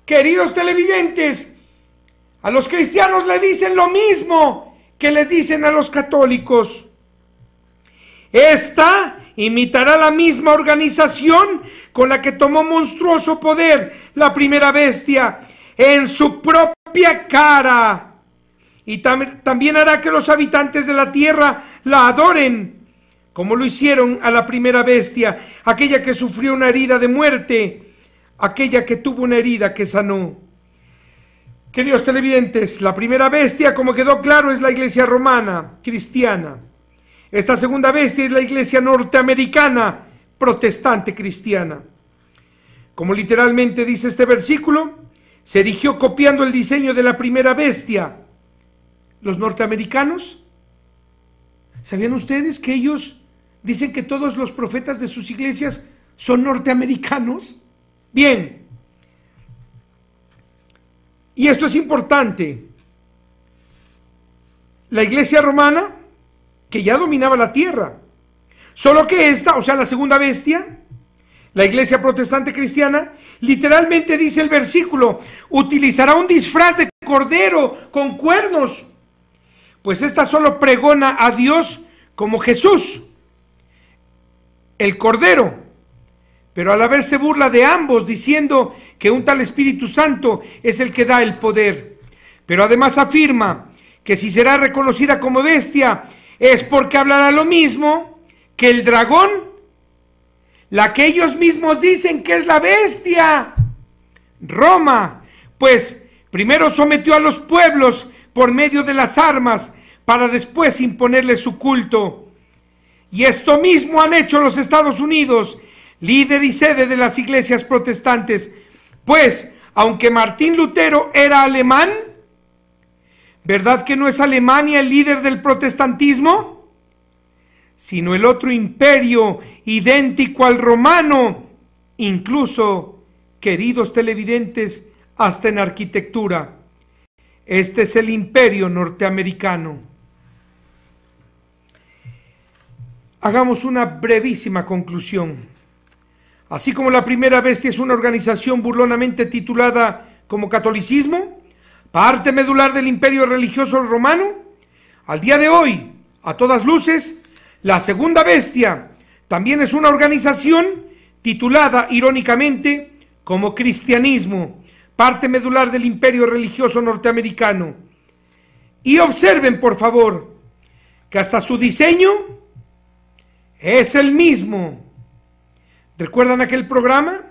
Queridos televidentes, a los cristianos le dicen lo mismo que le dicen a los católicos. Esta imitará la misma organización con la que tomó monstruoso poder la primera bestia en su propia cara. Y también hará que los habitantes de la tierra la adoren, como lo hicieron a la primera bestia, aquella que sufrió una herida de muerte, aquella que tuvo una herida que sanó. Queridos televidentes, la primera bestia, como quedó claro, es la iglesia romana, cristiana. Esta segunda bestia es la iglesia norteamericana, protestante cristiana. Como literalmente dice este versículo, se erigió copiando el diseño de la primera bestia. Los norteamericanos, ¿sabían ustedes que ellos dicen que todos los profetas de sus iglesias son norteamericanos? Bien. Y esto es importante. La iglesia romana, que ya dominaba la tierra, solo que esta, o sea, la segunda bestia, la iglesia protestante cristiana, literalmente dice el versículo, utilizará un disfraz de cordero con cuernos, pues esta solo pregona a Dios como Jesús, el Cordero, pero a la vez se burla de ambos, diciendo que un tal Espíritu Santo es el que da el poder. Pero además afirma que si será reconocida como bestia, es porque hablará lo mismo que el dragón, la que ellos mismos dicen que es la bestia. Roma, pues primero sometió a los pueblos por medio de las armas, para después imponerles su culto. Y esto mismo han hecho los Estados Unidos, líder y sede de las iglesias protestantes, pues aunque Martín Lutero era alemán, ¿verdad que no es Alemania el líder del protestantismo? Sino el otro imperio idéntico al romano, incluso, queridos televidentes, hasta en arquitectura. Este es el imperio norteamericano. hagamos una brevísima conclusión. Así como la primera bestia es una organización burlonamente titulada como catolicismo, parte medular del imperio religioso romano, al día de hoy, a todas luces, la segunda bestia también es una organización titulada irónicamente como cristianismo, parte medular del imperio religioso norteamericano. Y observen, por favor, que hasta su diseño es el mismo. ¿Recuerdan aquel programa?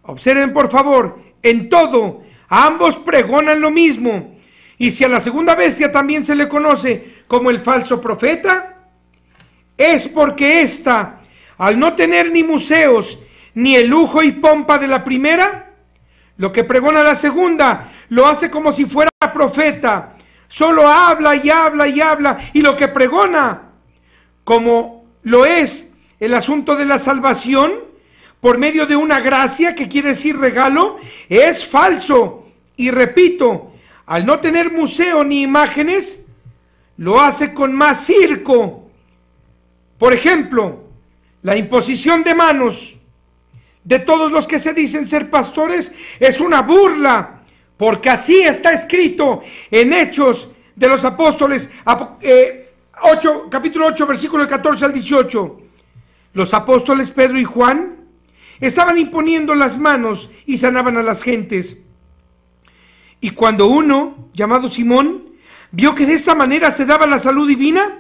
Observen, por favor, en todo, ambos pregonan lo mismo. Y si a la segunda bestia también se le conoce como el falso profeta, es porque ésta, al no tener ni museos, ni el lujo y pompa de la primera, lo que pregona la segunda, lo hace como si fuera profeta. Solo habla y habla y habla, y lo que pregona, como lo es el asunto de la salvación, por medio de una gracia, que quiere decir regalo, es falso. Y repito, al no tener museo ni imágenes, lo hace con más circo. Por ejemplo, la imposición de manos de todos los que se dicen ser pastores es una burla, porque así está escrito en Hechos de los Apóstoles, capítulo 8, versículo 14 al 18. Los apóstoles Pedro y Juan estaban imponiendo las manos y sanaban a las gentes. Y cuando uno, llamado Simón, vio que de esta manera se daba la salud divina,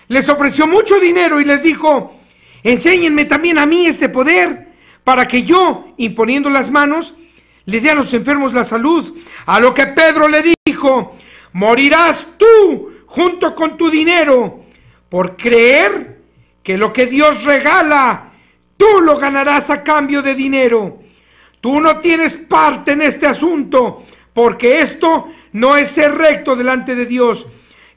les ofreció mucho dinero y les dijo: enséñenme también a mí este poder, para que yo, imponiendo las manos, le dé a los enfermos la salud. A lo que Pedro le dijo: morirás tú junto con tu dinero, por creer que lo que Dios regala, tú lo ganarás a cambio de dinero. Tú no tienes parte en este asunto, porque esto no es ser recto delante de Dios.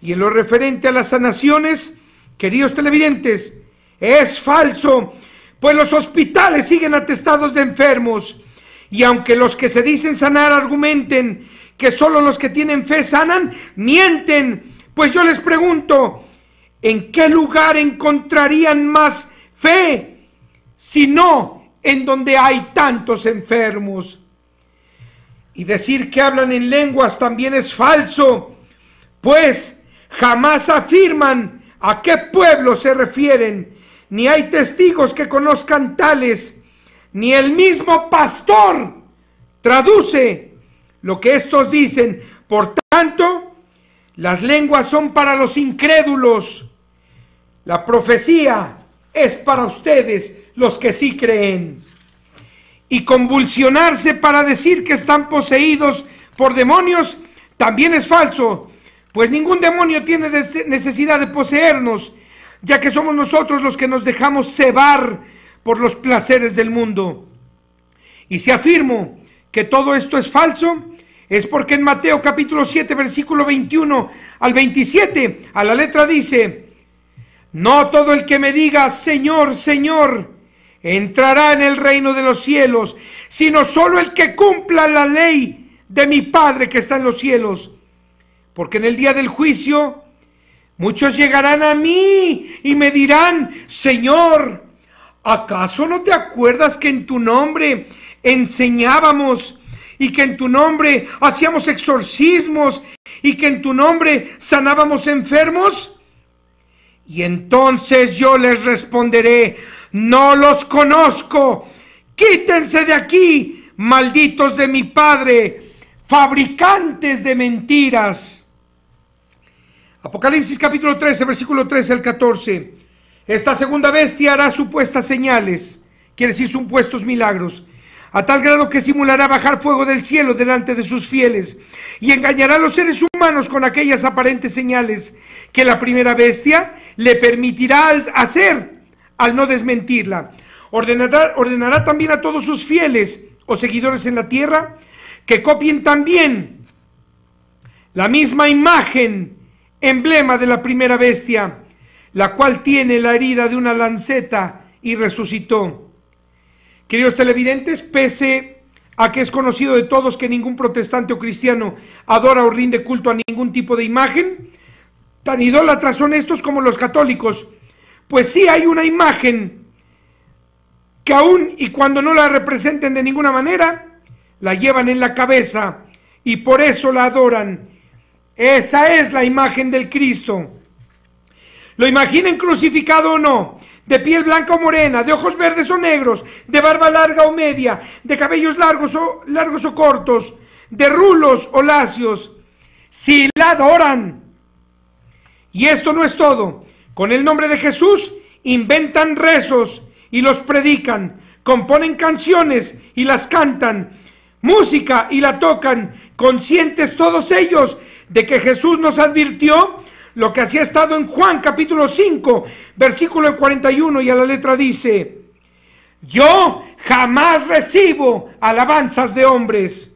Y en lo referente a las sanaciones, queridos televidentes, es falso, pues los hospitales siguen atestados de enfermos. Y aunque los que se dicen sanar argumenten que solo los que tienen fe sanan, mienten. Pues yo les pregunto, ¿en qué lugar encontrarían más fe si no en donde hay tantos enfermos? Y decir que hablan en lenguas también es falso, pues jamás afirman a qué pueblo se refieren, ni hay testigos que conozcan tales, ni el mismo pastor traduce lo que estos dicen. Por tanto, las lenguas son para los incrédulos, la profecía es para ustedes, los que sí creen. Y convulsionarse para decir que están poseídos por demonios también es falso, pues ningún demonio tiene necesidad de poseernos, ya que somos nosotros los que nos dejamos cebar por los placeres del mundo. Y si afirmo que todo esto es falso, es porque en Mateo capítulo 7, versículo 21 al 27, a la letra dice: no todo el que me diga Señor, Señor, entrará en el reino de los cielos, sino solo el que cumpla la ley de mi Padre que está en los cielos. Porque en el día del juicio muchos llegarán a mí y me dirán: Señor, ¿acaso no te acuerdas que en tu nombre enseñábamos, y que en tu nombre hacíamos exorcismos, y que en tu nombre sanábamos enfermos? Y entonces yo les responderé: no los conozco, quítense de aquí, malditos de mi Padre, fabricantes de mentiras. Apocalipsis capítulo 13, versículo 13 al 14. Esta segunda bestia hará supuestas señales, quiere decir supuestos milagros, a tal grado que simulará bajar fuego del cielo delante de sus fieles, y engañará a los seres humanos con aquellas aparentes señales que la primera bestia le permitirá hacer al no desmentirla. Ordenará también a todos sus fieles o seguidores en la tierra que copien también la misma imagen, emblema de la primera bestia, la cual tiene la herida de una lanceta y resucitó. Queridos televidentes, pese a que es conocido de todos que ningún protestante o cristiano adora o rinde culto a ningún tipo de imagen, tan idólatras son estos como los católicos, Pues sí hay una imagen que aún y cuando no la representen de ninguna manera, la llevan en la cabeza y por eso la adoran. Esa es la imagen del Cristo. Lo imaginen crucificado o no, de piel blanca o morena, de ojos verdes o negros, de barba larga o media, de cabellos largos o cortos, de rulos o lacios, si la adoran. Y esto no es todo. Con el nombre de Jesús inventan rezos y los predican, componen canciones y las cantan, música y la tocan, conscientes todos ellos de que Jesús nos advirtió lo que así ha estado en Juan capítulo 5, versículo 41, y a la letra dice: yo jamás recibo alabanzas de hombres.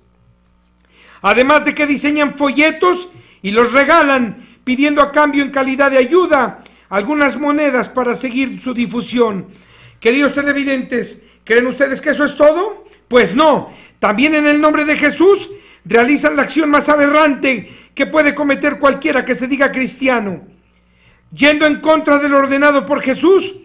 Además de que diseñan folletos y los regalan, pidiendo a cambio en calidad de ayuda algunas monedas para seguir su difusión. Queridos televidentes, ¿creen ustedes que eso es todo? Pues no, también en el nombre de Jesús realizan la acción más aberrante que puede cometer cualquiera que se diga cristiano. Yendo en contra de lo ordenado por Jesús,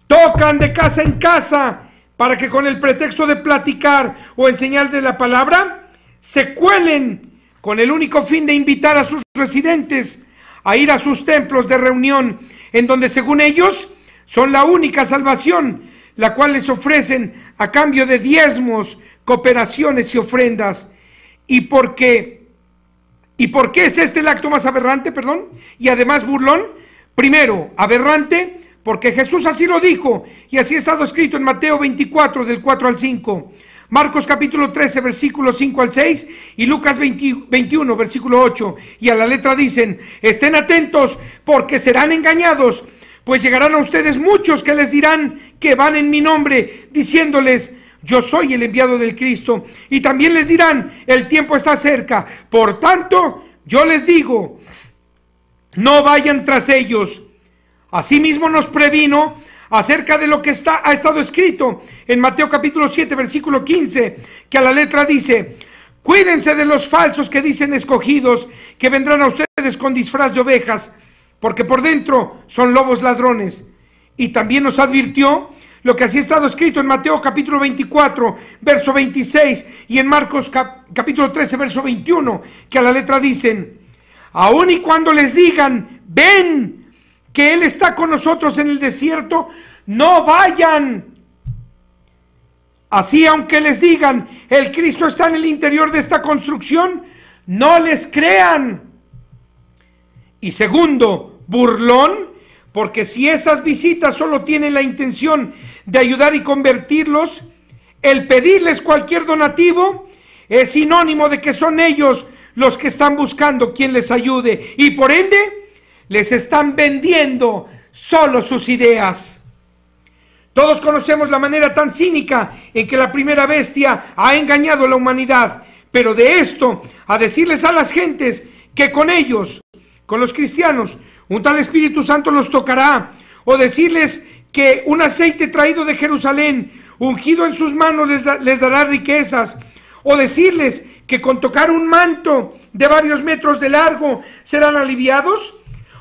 tocan de casa en casa para que con el pretexto de platicar o enseñar de la palabra, se cuelen con el único fin de invitar a sus residentes a ir a sus templos de reunión, en donde según ellos son la única salvación, la cual les ofrecen a cambio de diezmos, cooperaciones y ofrendas. ¿Y por qué es este el acto más aberrante, y además burlón? Primero, aberrante, porque Jesús así lo dijo, y así ha estado escrito en Mateo 24, del 4 al 5, Marcos capítulo 13, versículos 5 al 6, y Lucas 21, versículo 8, y a la letra dicen: estén atentos, porque serán engañados, pues llegarán a ustedes muchos que les dirán que van en mi nombre, diciéndoles: yo soy el enviado del Cristo. Y también les dirán: el tiempo está cerca. Por tanto, yo les digo, no vayan tras ellos. Asimismo nos previno acerca de lo que ha estado escrito en Mateo capítulo 7, versículo 15, que a la letra dice: cuídense de los falsos que dicen escogidos, que vendrán a ustedes con disfraz de ovejas, porque por dentro son lobos ladrones. Y también nos advirtió lo que así ha estado escrito en Mateo capítulo 24, verso 26, y en Marcos capítulo 13, verso 21, que a la letra dicen: aun y cuando les digan, ven, que Él está con nosotros en el desierto, no vayan. Así, aunque les digan, el Cristo está en el interior de esta construcción, no les crean. Y segundo, burlón, porque si esas visitas solo tienen la intención de ayudar y convertirlos, el pedirles cualquier donativo es sinónimo de que son ellos los que están buscando quien les ayude, y por ende les están vendiendo solo sus ideas. Todos conocemos la manera tan cínica en que la primera bestia ha engañado a la humanidad, pero de esto a decirles a las gentes que con ellos, con los cristianos, un tal Espíritu Santo los tocará, o decirles que un aceite traído de Jerusalén, ungido en sus manos, les dará riquezas, o decirles que con tocar un manto de varios metros de largo serán aliviados,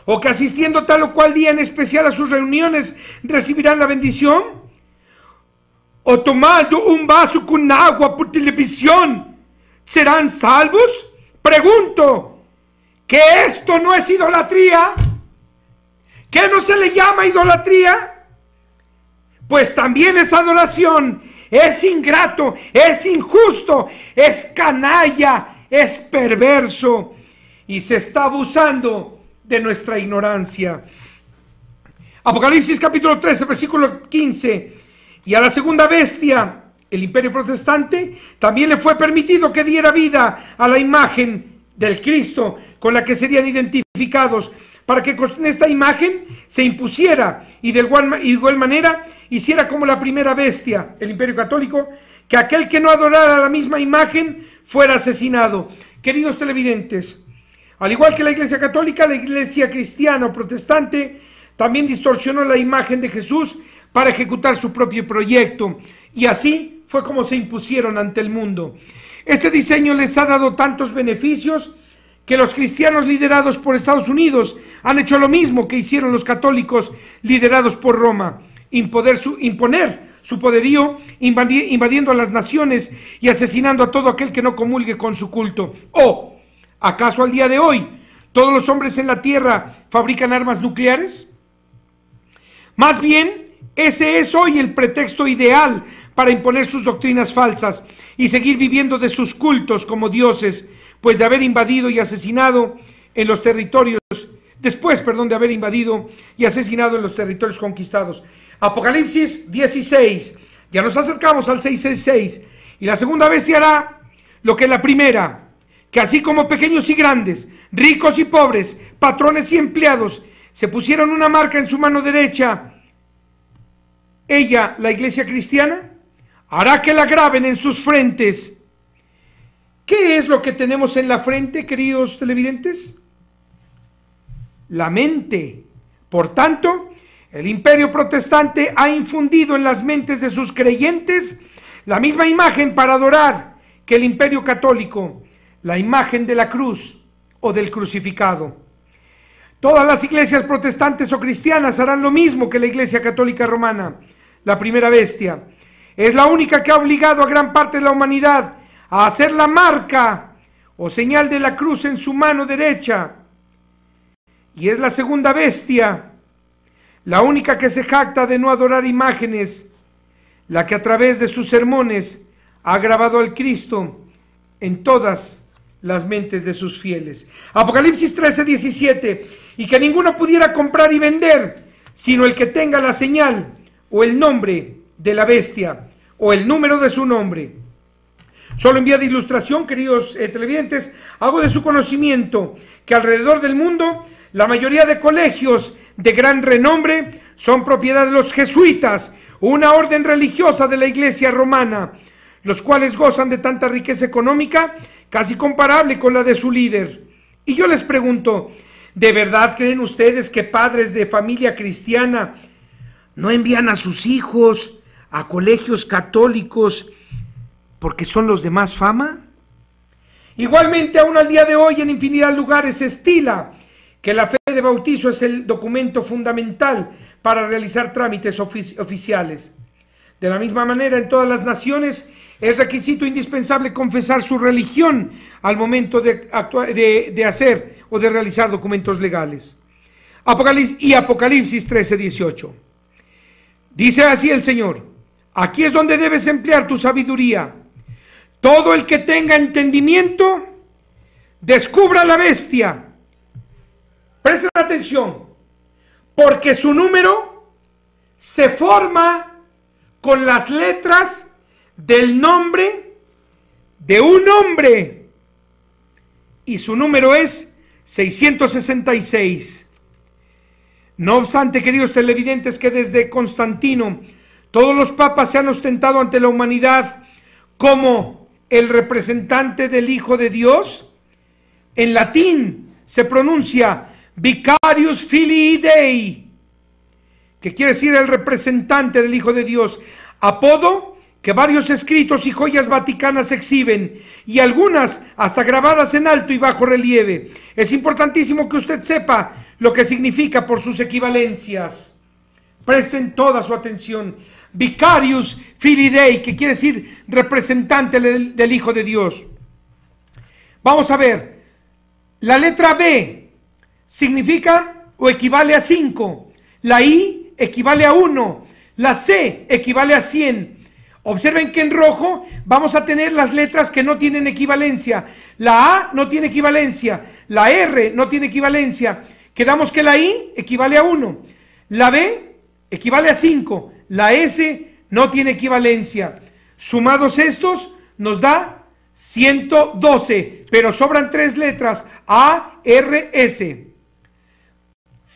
o que asistiendo tal o cual día en especial a sus reuniones recibirán la bendición, o tomando un vaso con agua por televisión serán salvos. Pregunto, ¿que esto no es idolatría? ¿Qué no se le llama idolatría? Pues también es adoración, es ingrato, es injusto, es canalla, es perverso, y se está abusando de nuestra ignorancia. Apocalipsis capítulo 13, versículo 15. Y a la segunda bestia, el imperio protestante, también le fue permitido que diera vida a la imagen del Cristo con la que serían identificados, para que con esta imagen se impusiera y de igual manera hiciera como la primera bestia, el imperio católico, que aquel que no adorara la misma imagen fuera asesinado. Queridos televidentes, al igual que la Iglesia Católica, la Iglesia Cristiana o Protestante también distorsionó la imagen de Jesús para ejecutar su propio proyecto, y así fue como se impusieron ante el mundo. Este diseño les ha dado tantos beneficios que los cristianos liderados por Estados Unidos han hecho lo mismo que hicieron los católicos liderados por Roma, imponer su poderío, invadiendo a las naciones y asesinando a todo aquel que no comulgue con su culto. ¿O acaso al día de hoy todos los hombres en la tierra fabrican armas nucleares? Más bien, ese es hoy el pretexto ideal para imponer sus doctrinas falsas y seguir viviendo de sus cultos como dioses, pues de haber invadido y asesinado en los territorios, de haber invadido y asesinado en los territorios conquistados. Apocalipsis 16, ya nos acercamos al 666, y la segunda bestia hará lo que la primera, que así como pequeños y grandes, ricos y pobres, patrones y empleados, se pusieron una marca en su mano derecha, ella, la iglesia cristiana, hará que la graben en sus frentes. ¿Qué es lo que tenemos en la frente, queridos televidentes? La mente. Por tanto, el imperio protestante ha infundido en las mentes de sus creyentes la misma imagen para adorar que el imperio católico, la imagen de la cruz o del crucificado. Todas las iglesias protestantes o cristianas harán lo mismo que la iglesia católica romana, la primera bestia. Es la única que ha obligado a gran parte de la humanidad a hacer la marca o señal de la cruz en su mano derecha. Y es la segunda bestia, la única que se jacta de no adorar imágenes, la que a través de sus sermones ha grabado al Cristo en todas las mentes de sus fieles. Apocalipsis 13:17, y que ninguno pudiera comprar y vender, sino el que tenga la señal o el nombre de la bestia o el número de su nombre. Solo en vía de ilustración, queridos televidentes, hago de su conocimiento que alrededor del mundo la mayoría de colegios de gran renombre son propiedad de los jesuitas, una orden religiosa de la iglesia romana, los cuales gozan de tanta riqueza económica casi comparable con la de su líder. Y yo les pregunto, ¿de verdad creen ustedes que padres de familia cristiana no envían a sus hijos a colegios católicos porque son los de más fama? Igualmente, aún al día de hoy en infinidad de lugares se estila que la fe de bautizo es el documento fundamental para realizar trámites oficiales. De la misma manera, en todas las naciones es requisito indispensable confesar su religión al momento de hacer o de realizar documentos legales. Apocalipsis 13:18. Dice así el Señor: aquí es donde debes emplear tu sabiduría. Todo el que tenga entendimiento, descubra la bestia. Presten atención, porque su número se forma con las letras del nombre de un hombre, y su número es 666. No obstante, queridos televidentes, que desde Constantino todos los papas se han ostentado ante la humanidad como el representante del Hijo de Dios. En latín se pronuncia Vicarius Filii Dei, que quiere decir el representante del Hijo de Dios, apodo que varios escritos y joyas vaticanas exhiben, y algunas hasta grabadas en alto y bajo relieve. Es importantísimo que usted sepa lo que significa por sus equivalencias. Presten toda su atención. Vicarius Filii Dei, que quiere decir representante del Hijo de Dios. Vamos a ver, la letra B significa o equivale a 5, la I equivale a 1, la C equivale a 100. Observen que en rojo vamos a tener las letras que no tienen equivalencia. La A no tiene equivalencia, la R no tiene equivalencia. Quedamos que la I equivale a 1, la B equivale a 5, la S no tiene equivalencia. Sumados estos nos da 112, pero sobran 3 letras, A, R, S.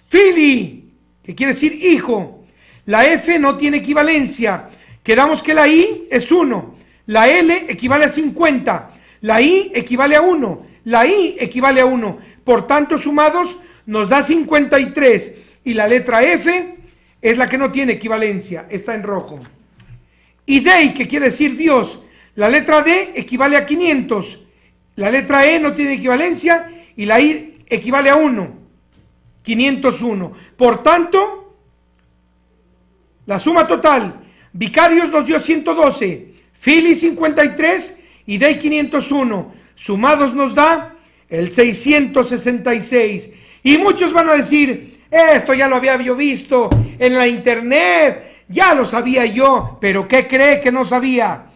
Fili, que quiere decir hijo. La F no tiene equivalencia. Quedamos que la I es 1, la L equivale a 50, la I equivale a 1, la I equivale a 1. Por tanto, sumados nos da 53. Y la letra F es la que no tiene equivalencia, está en rojo. Y Dei, que quiere decir Dios. La letra D equivale a 500. La letra E no tiene equivalencia y la I equivale a 1, 501. Por tanto, la suma total, Vicarios nos dio 112, Philly 53 y Day 501, sumados nos da el 666. Y muchos van a decir, esto ya lo había yo visto en la internet, ya lo sabía yo, pero ¿qué cree que no sabía?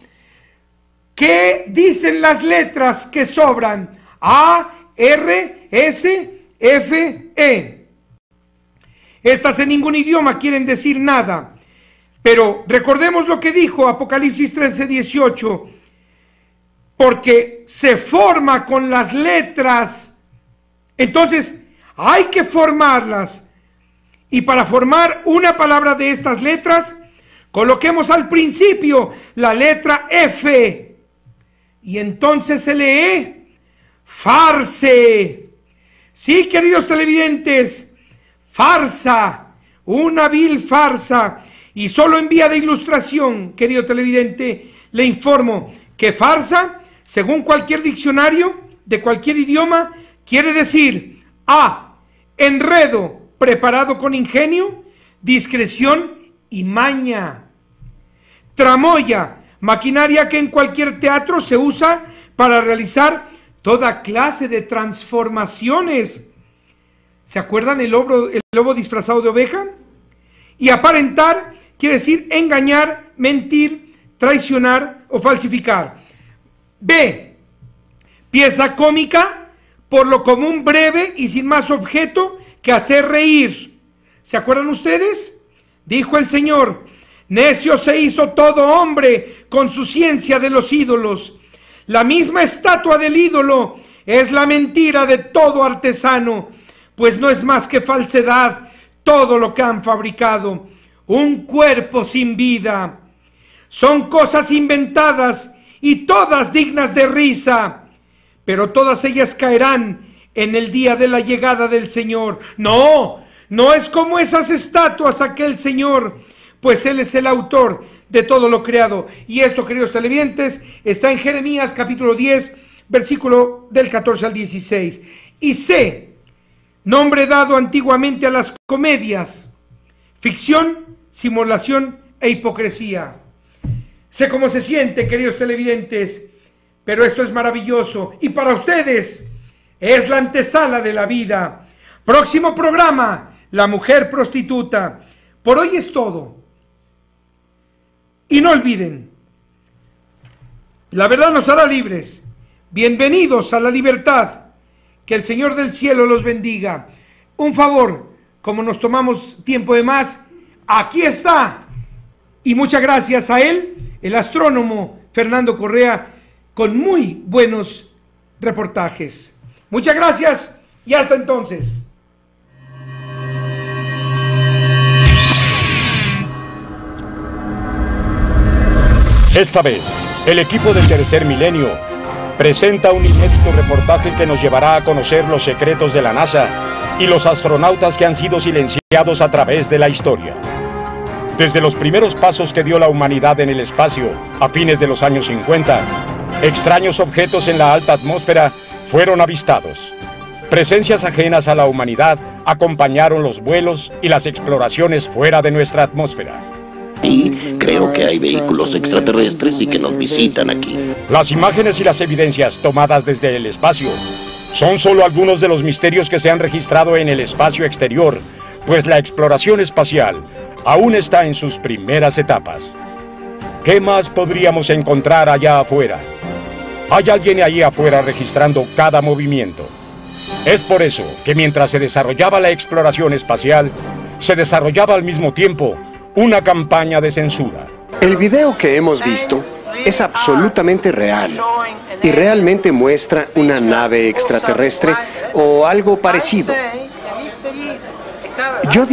¿Qué dicen las letras que sobran? A, R, S, F, E. Estas en ningún idioma quieren decir nada. Pero recordemos lo que dijo Apocalipsis 13:18. Porque se forma con las letras. Entonces, hay que formarlas. Y para formar una palabra de estas letras, coloquemos al principio la letra F. Y entonces se lee farse. Sí, queridos televidentes, farsa, una vil farsa. Y solo en vía de ilustración, querido televidente, le informo que farsa, según cualquier diccionario de cualquier idioma, quiere decir A, enredo preparado con ingenio, discreción y maña. Tramoya, maquinaria que en cualquier teatro se usa para realizar toda clase de transformaciones. ¿Se acuerdan el lobo disfrazado de oveja? Y aparentar quiere decir engañar, mentir, traicionar o falsificar. B, pieza cómica, por lo común breve y sin más objeto que hacer reír. ¿Se acuerdan ustedes? Dijo el Señor, necio se hizo todo hombre con su ciencia de los ídolos. La misma estatua del ídolo es la mentira de todo artesano, pues no es más que falsedad todo lo que han fabricado. Un cuerpo sin vida. Son cosas inventadas y todas dignas de risa, pero todas ellas caerán en el día de la llegada del Señor. No, no es como esas estatuas aquel Señor, pues Él es el autor de todo lo creado. Y esto, queridos televidentes, está en Jeremías capítulo 10, versículo del 14 al 16. Y C, nombre dado antiguamente a las comedias, ficción, simulación e hipocresía. Sé cómo se siente, queridos televidentes, pero esto es maravilloso. Y para ustedes es la antesala de la vida. Próximo programa, la mujer prostituta. Por hoy es todo. Y no olviden, la verdad nos hará libres. Bienvenidos a la libertad. Que el Señor del cielo los bendiga. Un favor, como nos tomamos tiempo de más, aquí está. Y muchas gracias a él, el astrónomo Fernando Correa, con muy buenos reportajes. Muchas gracias y hasta entonces. Esta vez, el equipo de Tercer Milenio presenta un inédito reportaje que nos llevará a conocer los secretos de la NASA y los astronautas que han sido silenciados a través de la historia. Desde los primeros pasos que dio la humanidad en el espacio a fines de los años 50, extraños objetos en la alta atmósfera fueron avistados. Presencias ajenas a la humanidad acompañaron los vuelos y las exploraciones fuera de nuestra atmósfera. Y creo que hay vehículos extraterrestres y que nos visitan aquí. Las imágenes y las evidencias tomadas desde el espacio son solo algunos de los misterios que se han registrado en el espacio exterior, pues la exploración espacial aún está en sus primeras etapas. ¿Qué más podríamos encontrar allá afuera? Hay alguien ahí afuera registrando cada movimiento. Es por eso que mientras se desarrollaba la exploración espacial, se desarrollaba al mismo tiempo una campaña de censura. El video que hemos visto es absolutamente real y realmente muestra una nave extraterrestre o algo parecido. Yo